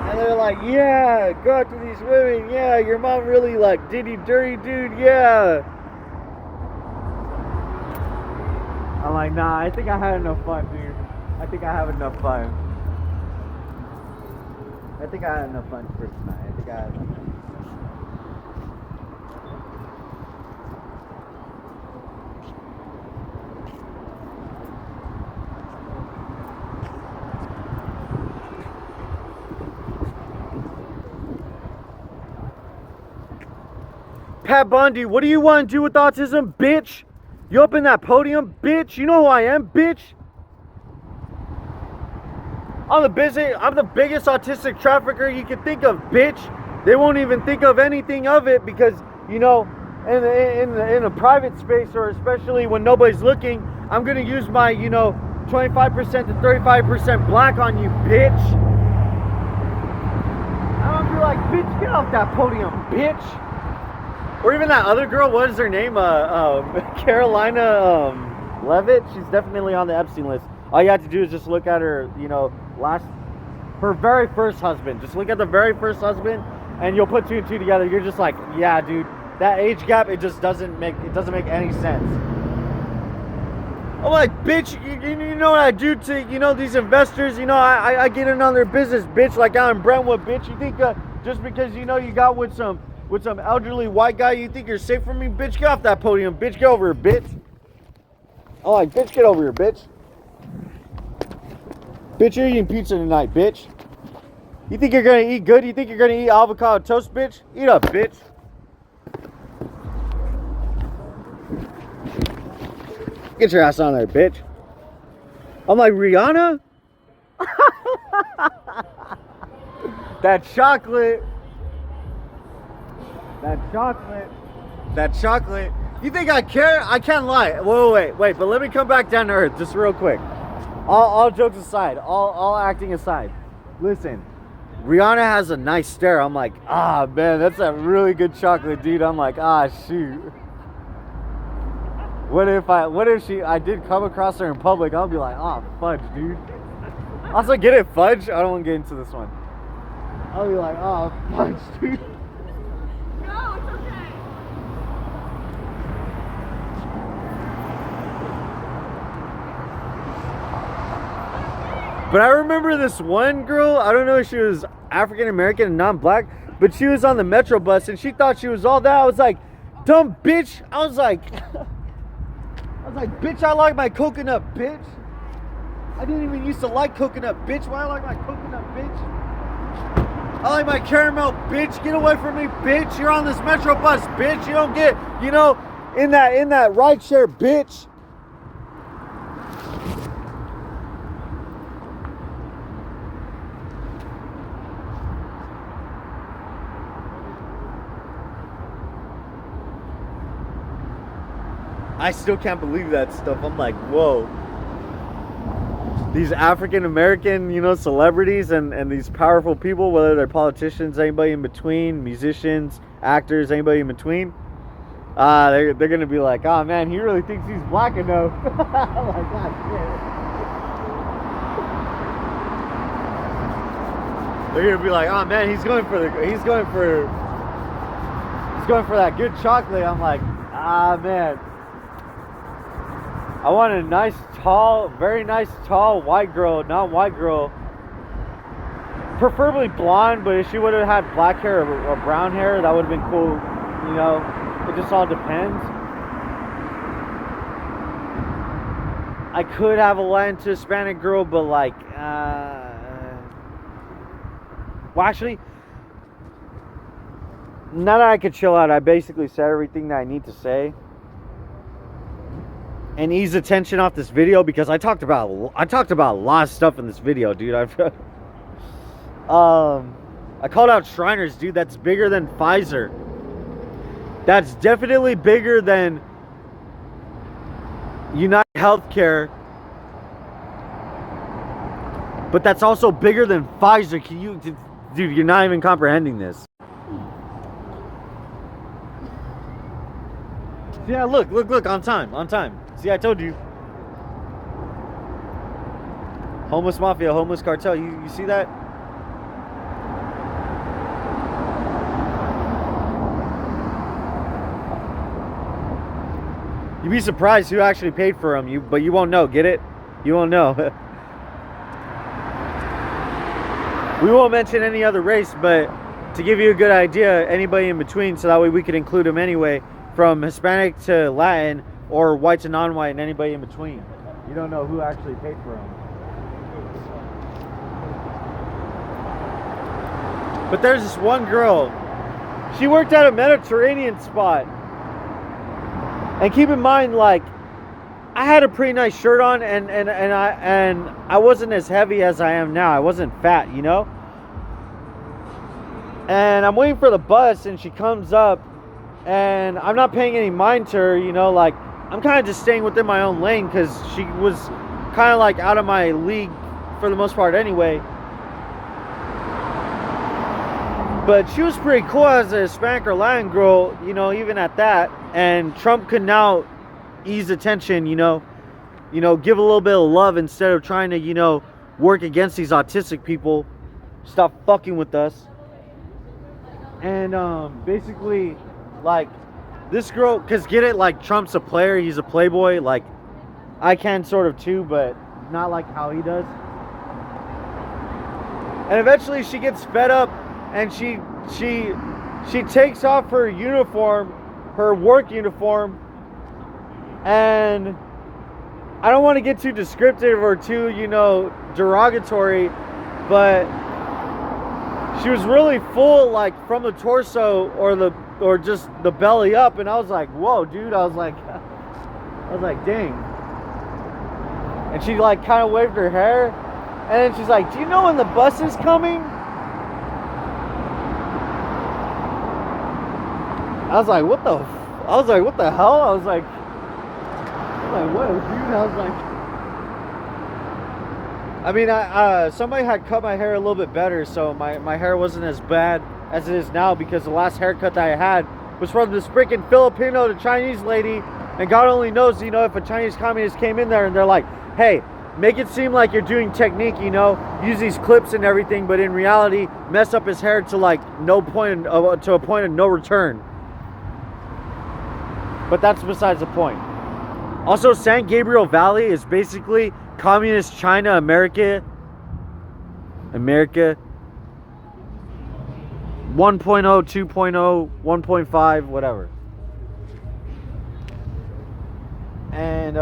and they're like, yeah, go after these women, yeah, your mom really like did you dirty, dude, yeah. I'm like, nah, I think I had enough fun, dude. I think I have enough fun. I think I had enough fun for tonight. I think I had enough fun. Pat Bundy, what do you want to do with autism, bitch? You up in that podium, bitch? You know who I am, bitch? I'm the biggest autistic trafficker you can think of, bitch. They won't even think of anything of it because, you know, in a private space, or especially when nobody's looking, I'm gonna use my, you know, 25% to 35% black on you, bitch. I'm gonna be like, bitch, get off that podium, bitch. Or even that other girl, what is her name? Carolina Levitt. She's definitely on the Epstein list. All you have to do is just look at her, you know, her very first husband. Just look at the very first husband, and you'll put two and two together. You're just like, yeah, dude, that age gap, it just doesn't make any sense. I'm like, bitch, you know what I do to, you know, these investors? You know, I get in on their business, bitch, like out in Brentwood, bitch. You think just because, you know, you got with some elderly white guy, you think you're safe from me? Bitch, get off that podium, bitch. Get over here, bitch. I'm like, bitch, get over here, bitch. Bitch, you're eating pizza tonight, bitch. You think you're gonna eat good? You think you're gonna eat avocado toast, bitch? Eat up, bitch. Get your ass on there, bitch. I'm like, Rihanna? That chocolate. You think I care? I can't lie. Wait, but let me come back down to earth just real quick. All jokes aside, all acting aside. Listen, Rihanna has a nice stare. I'm like, ah, man, that's a really good chocolate, dude. I'm like, ah, shoot. What if I did come across her in public? I'll be like, ah, fudge, dude. Also, get it, fudge? I don't want to get into this one. I'll be like, ah, fudge, dude. No, it's okay. But I remember this one girl, I don't know if she was African American and non-black, but she was on the Metro bus and she thought she was all that. I was like, dumb bitch. I was like, bitch, I like my coconut, bitch. I didn't even used to like coconut, bitch. Why I like my coconut, bitch? I like my caramel, bitch. Get away from me, bitch. You're on this Metro bus, bitch. You don't get, you know, in that ride share, bitch. I still can't believe that stuff. I'm like, whoa. These African American, you know, celebrities and these powerful people, whether they're politicians, anybody in between, musicians, actors, anybody in between, they're gonna be like, oh man, he really thinks he's black enough. I'm like, God shit. They're gonna be like, oh man, he's going for that good chocolate. I'm like, ah man. I want a nice, tall, very nice, tall, white girl, not white girl. Preferably blonde, but if she would have had black hair or brown hair, that would have been cool. You know, it just all depends. I could have a Latin to Hispanic girl, but like, well, actually, now that I could chill out, I basically said everything that I need to say. And ease the tension off this video, because I talked about a lot of stuff in this video, dude. I called out Shriners, dude. That's bigger than Pfizer. That's definitely bigger than United Healthcare. But that's also bigger than Pfizer. Dude, you're not even comprehending this. Yeah, look, on time. See, I told you. Homeless mafia, homeless cartel. You see that? You'd be surprised who actually paid for them, but you won't know. Get it? You won't know. We won't mention any other race, but to give you a good idea, anybody in between, so that way we could include them anyway, from Hispanic to Latin or white to non-white and anybody in between. You don't know who actually paid for them. But there's this one girl. She worked at a Mediterranean spot. And keep in mind, like, I had a pretty nice shirt on, and I wasn't as heavy as I am now. I wasn't fat, you know. And I'm waiting for the bus, and she comes up, and I'm not paying any mind to her, you know. Like, I'm kind of just staying within my own lane because she was kind of like out of my league for the most part, anyway. But she was pretty cool as a Hispanic or Latin girl, you know, even at that. And Trump could now ease attention, you know, give a little bit of love instead of trying to, you know, work against these autistic people. Stop fucking with us. And basically, like, this girl, because get it, like, Trump's a player, he's a playboy. Like, I can sort of too, but not like how he does. And eventually she gets fed up. And she takes off her uniform, her work uniform, and I don't want to get too descriptive or too, you know, derogatory, but she was really full, like, from the torso or just the belly up, and I was like, whoa, dude. I was like, dang. And she, like, kind of waved her hair, and then she's like, do you know when the bus is coming? I was like, what the hell? I was like, what, dude? I was like, I mean, somebody had cut my hair a little bit better, so my hair wasn't as bad as it is now, because the last haircut that I had was from this freaking Filipino to Chinese lady, and God only knows, you know, if a Chinese communist came in there and they're like, hey, make it seem like you're doing technique, you know, use these clips and everything, but in reality, mess up his hair to like to a point of no return. But that's besides the point. Also, San Gabriel Valley is basically communist China, America 1.0, 2.0, 1.5, whatever. And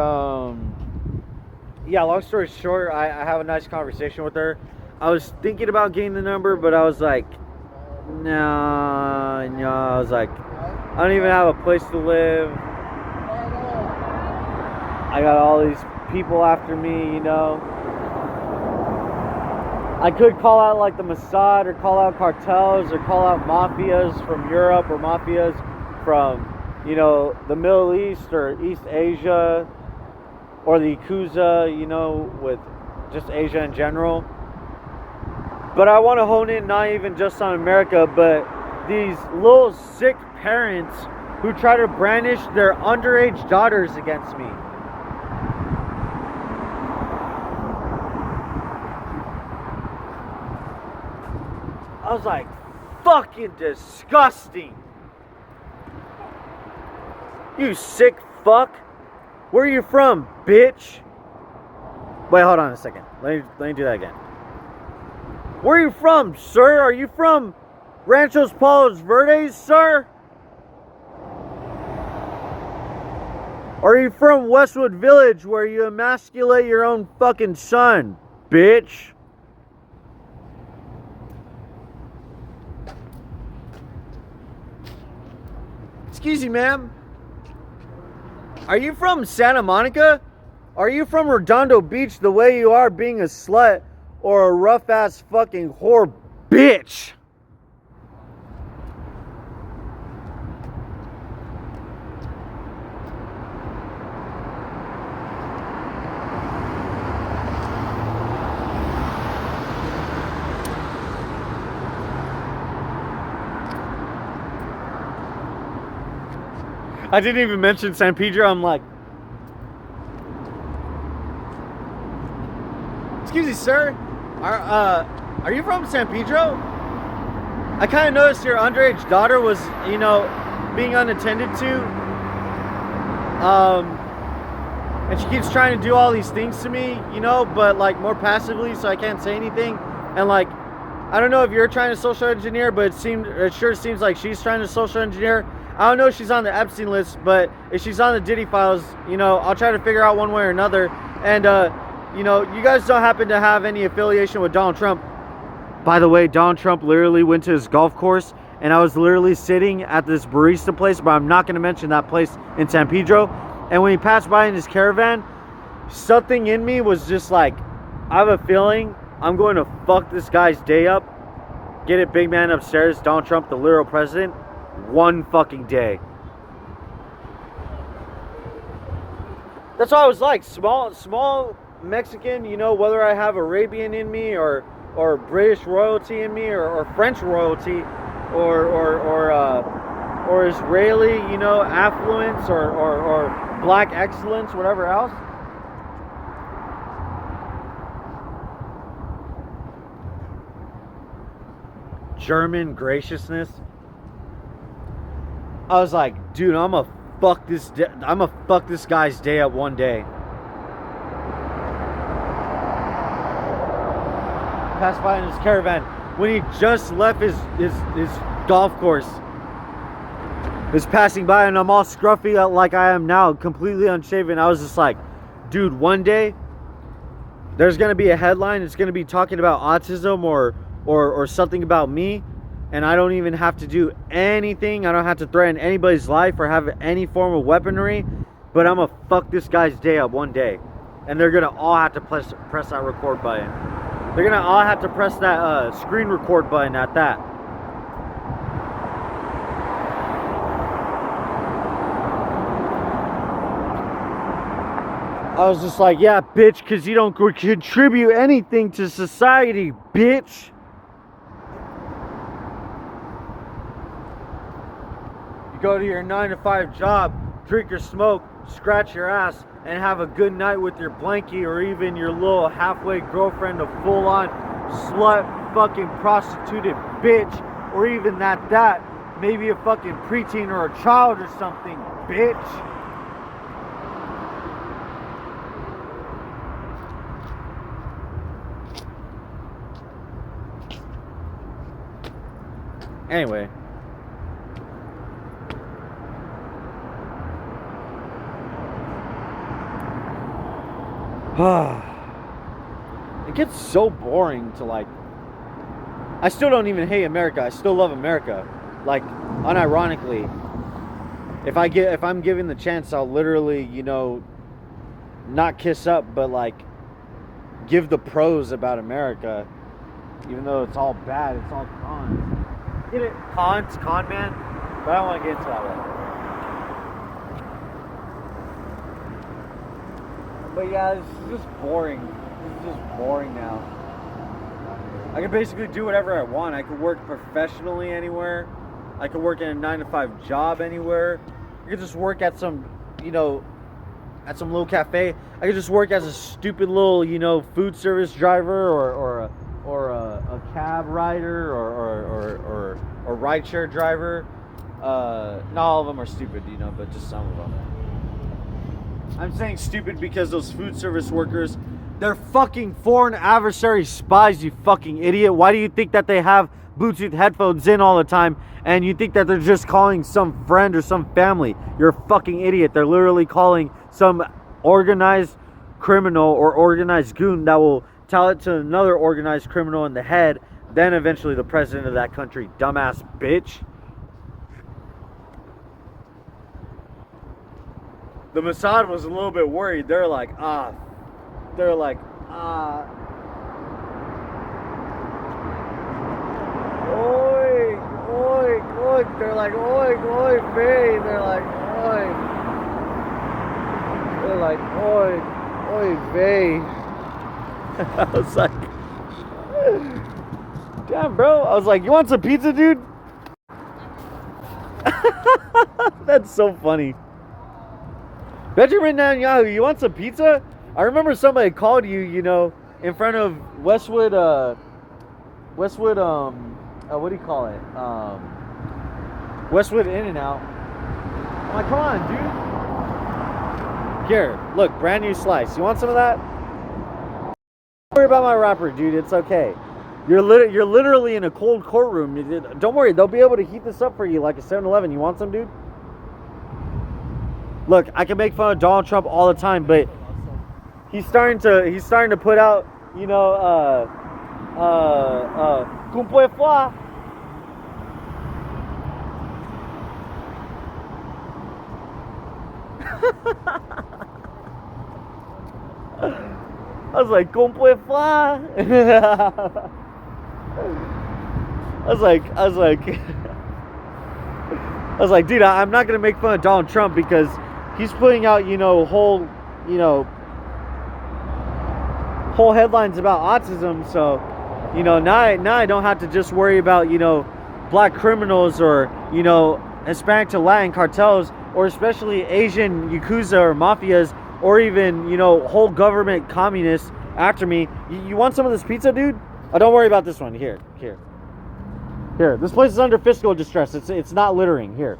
yeah, long story short, I have a nice conversation with her. I was thinking about getting the number, but I was like, no, I was like, I don't even have a place to live. I got all these people after me, you know. I could call out like the Mossad, or call out cartels, or call out mafias from Europe, or mafias from, you know, the Middle East or East Asia, or the Yakuza, you know, with just Asia in general. But I want to hone in not even just on America, but these little sick parents who try to brandish their underage daughters against me. I was like, fucking disgusting. You sick fuck. Where are you from, bitch? Wait, hold on a second. Let me do that again. Where are you from, sir? Are you from Ranchos Palos Verdes, sir? Or are you from Westwood Village, where you emasculate your own fucking son, bitch? Excuse me, ma'am. Are you from Santa Monica? Are you from Redondo Beach the way you are being a slut or a rough-ass fucking whore bitch? I didn't even mention San Pedro. I'm like, excuse me, sir. Are you from San Pedro? I kind of noticed your underage daughter was, you know, being unattended to. And she keeps trying to do all these things to me, you know, but like more passively, so I can't say anything. And like, I don't know if you're trying to social engineer, but it sure seems like she's trying to social engineer. I don't know if she's on the Epstein list, but if she's on the Diddy files, you know, I'll try to figure out one way or another. And, you know, you guys don't happen to have any affiliation with Donald Trump. By the way, Donald Trump literally went to his golf course, and I was literally sitting at this barista place, but I'm not going to mention that place in San Pedro. And when he passed by in his caravan, something in me was just like, I have a feeling I'm going to fuck this guy's day up. Get it, big man upstairs, Donald Trump, the literal president, one fucking day. That's what I was like, small Mexican, you know, whether I have Arabian in me or British royalty in me or French royalty or Israeli, you know, affluence or black excellence, whatever else. German graciousness. I was like, dude, I'm gonna fuck this guy's day up one day. Passed by in his caravan when he just left his golf course. Was passing by, and I'm all scruffy like I am now, completely unshaven. I was just like, dude, one day there's gonna be a headline. It's gonna be talking about autism or something about me, and I don't even have to do anything. I don't have to threaten anybody's life or have any form of weaponry, but I'm gonna fuck this guy's day up one day, and they're gonna all have to press that record button. They're gonna all have to press that screen record button at that. I was just like, yeah, bitch, because you don't contribute anything to society, bitch. You go to your 9-to-5 job, drink your smoke, scratch your ass, and have a good night with your blankie or even your little halfway girlfriend, a full-on slut, fucking prostituted bitch, or even that, maybe a fucking preteen or a child or something, bitch. Anyway. It gets so boring to like. I still don't even hate America. I still love America. Like, unironically. If I'm given the chance, I'll literally, you know, not kiss up, but like give the pros about America. Even though it's all bad, it's all cons. Get it? Cons, con man? But I don't want to get into that one. But yeah, this is just boring. This is just boring now. I can basically do whatever I want. I could work professionally anywhere. I could work in a 9-to-5 job anywhere. I could just work at some, you know, at some little cafe. I could just work as a stupid little, you know, food service driver or a cab rider or rideshare driver. Not all of them are stupid, you know, but just some of them. I'm saying stupid because those food service workers, they're fucking foreign adversary spies, you fucking idiot. Why do you think that they have Bluetooth headphones in all the time and you think that they're just calling some friend or some family? You're a fucking idiot. They're literally calling some organized criminal or organized goon that will tell it to another organized criminal in the head, then eventually the president of that country. Dumbass bitch. The Mossad was a little bit worried. They're like, oi, they're like, oi, Faye. They're like, oi, Faye. I was like, damn, bro. I was like, you want some pizza, dude? That's so funny. Benjamin Netanyahu, you want some pizza? I remember somebody called you, you know, in front of Westwood, what do you call it? Westwood In-N-Out. I'm like, come on, dude. Here, look, brand new slice. You want some of that? Don't worry about my wrapper, dude. It's okay. You're literally in a cold courtroom. Don't worry, they'll be able to heat this up for you like a 7-Eleven. You want some, dude? Look, I can make fun of Donald Trump all the time, but he's starting to put out, you know, qu'on peut faire. I was like, qu'on peut faire. I was like, dude, I'm not gonna make fun of Donald Trump because he's putting out, you know, whole headlines about autism. So, you know, now I don't have to just worry about, you know, black criminals or, you know, Hispanic to Latin cartels, or especially Asian yakuza or mafias, or even, you know, whole government communists after me. You want some of this pizza, dude? Oh, don't worry about this one. Here. This place is under fiscal distress. It's not littering. Here.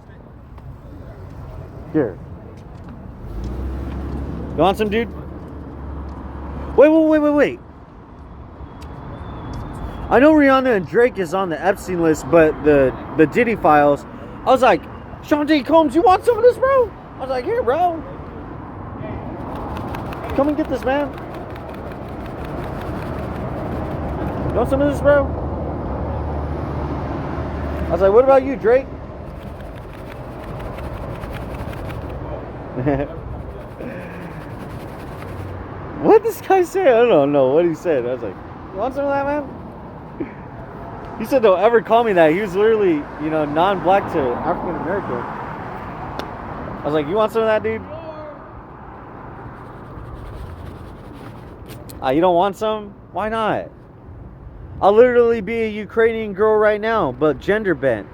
You want some, dude? Wait. I know Rihanna and Drake is on the Epstein list, but the Diddy files. I was like, Sean D. Combs, you want some of this, bro? I was like, here, bro. Come and get this, man. You want some of this, bro? I was like, what about you, Drake? What this guy say? I don't know what he said. I was like, you want some of that, man? He said don't ever call me that. He was literally, you know, non-black to African American. I was like, you want some of that, dude? You don't want some? Why not? I'll literally be a Ukrainian girl right now, but gender bent.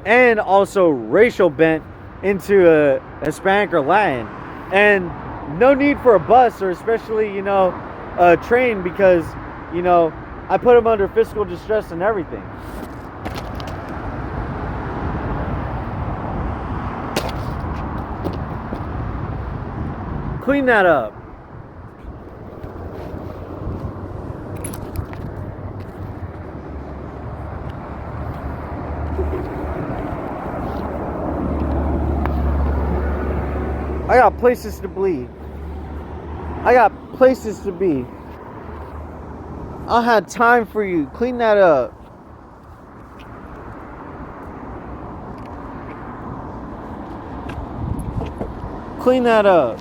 And also racial bent into a Hispanic or Latin. And no need for a bus or especially, you know, a train because, you know, I put them under fiscal distress and everything. Clean that up. I got places to be. I got places to be. I had time for you. Clean that up. Clean that up.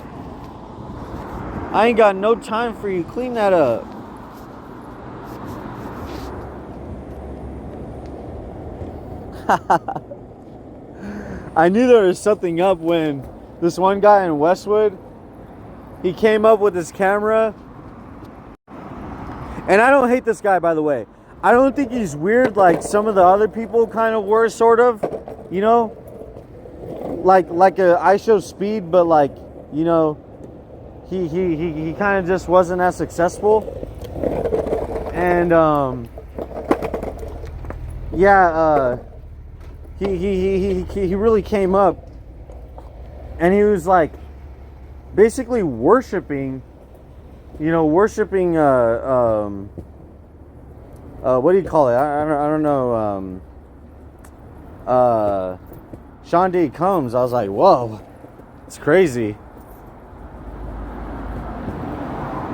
I ain't got no time for you. Clean that up. I knew there was something up when this one guy in Westwood, he came up with his camera. And I don't hate this guy, by the way. I don't think he's weird like some of the other people kind of were, sort of. You know? Like I Show Speed, but like, you know, he kind of just wasn't as successful. And he really came up. And he was like basically worshiping, you know, what do you call it? I don't know. Sean D. Combs. I was like, whoa, it's crazy.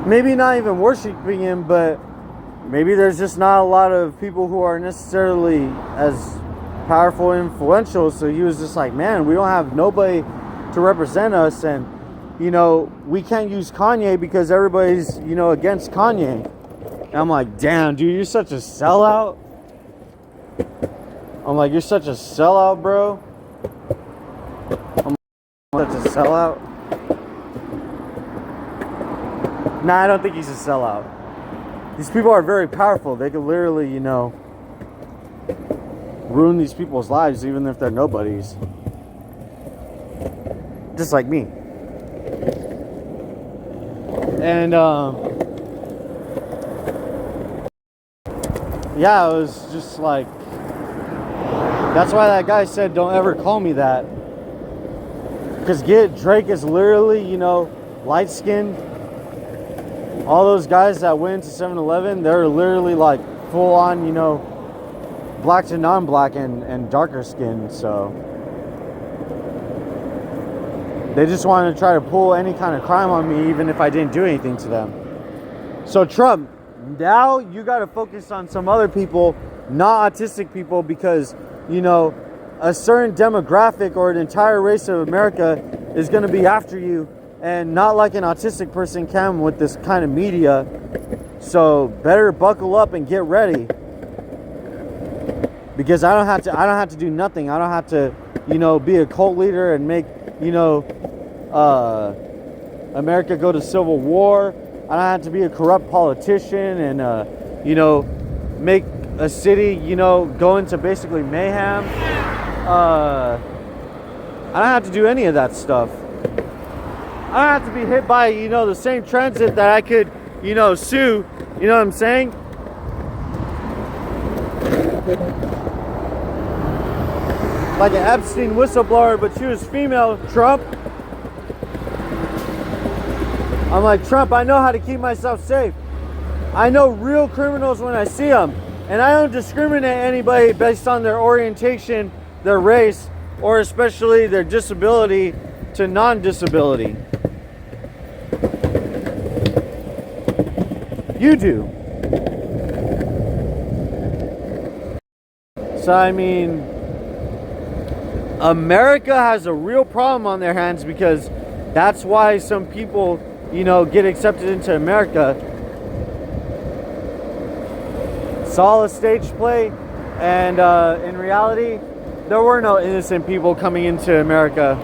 Maybe not even worshiping him, but maybe there's just not a lot of people who are necessarily as powerful and influential. So he was just like, man, we don't have nobody to represent us, and you know, we can't use Kanye because everybody's, you know, against Kanye. And I'm like, damn, dude, you're such a sellout. I'm like, you're such a sellout, bro. I'm such a sellout. Nah, I don't think he's a sellout. These people are very powerful. They could literally, you know, ruin these people's lives, even if they're nobodies. Just like me. And yeah, it was just like, that's why that guy said don't ever call me that, because Drake is literally, you know, light skinned. All those guys that went to 7-Eleven, they're literally like full on, you know, black to non-black and darker skinned. So they just wanted to try to pull any kind of crime on me, even if I didn't do anything to them. So Trump, now you got to focus on some other people, not autistic people, because, you know, a certain demographic or an entire race of America is going to be after you, and not like an autistic person can with this kind of media. So better buckle up and get ready, because I don't have to do nothing. I don't have to, you know, be a cult leader and make, you know, America go to civil war. I don't have to be a corrupt politician and, you know, make a city, you know, go into basically mayhem. I don't have to do any of that stuff. I don't have to be hit by, you know, the same transit that I could, you know, sue. You know what I'm saying? Like an Epstein whistleblower, but she was female, Trump. I'm like, Trump, I know how to keep myself safe. I know real criminals when I see them. And I don't discriminate anybody based on their orientation, their race, or especially their disability to non-disability. You do. So, I mean, America has a real problem on their hands, because that's why some people, you know, get accepted into America. It's all a stage play, and in reality, there were no innocent people coming into America.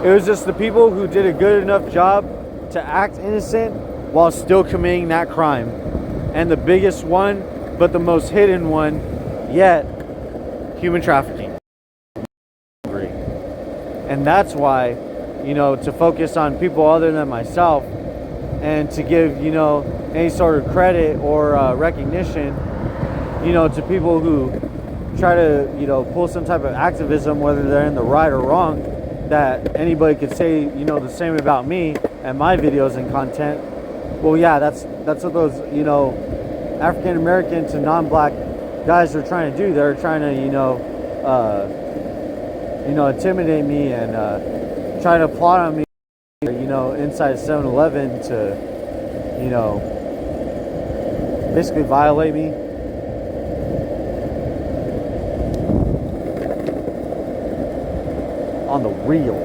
It was just the people who did a good enough job to act innocent while still committing that crime. And the biggest one, but the most hidden one yet, human trafficking. And that's why, you know, to focus on people other than myself, and to give, you know, any sort of credit or recognition, you know, to people who try to, you know, pull some type of activism, whether they're in the right or wrong, that anybody could say, you know, the same about me and my videos and content. Well, yeah, that's what those, you know, African American to non-black guys are trying to do. They're trying to, you know, intimidate me and try to plot on me, you know, inside 7-Eleven to, you know, basically violate me. On the real.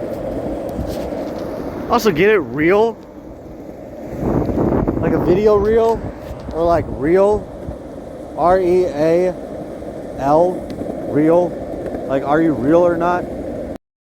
Also, get it real? Like a video reel? Or like real? R-E-A-L? Real? Like, are you real or not?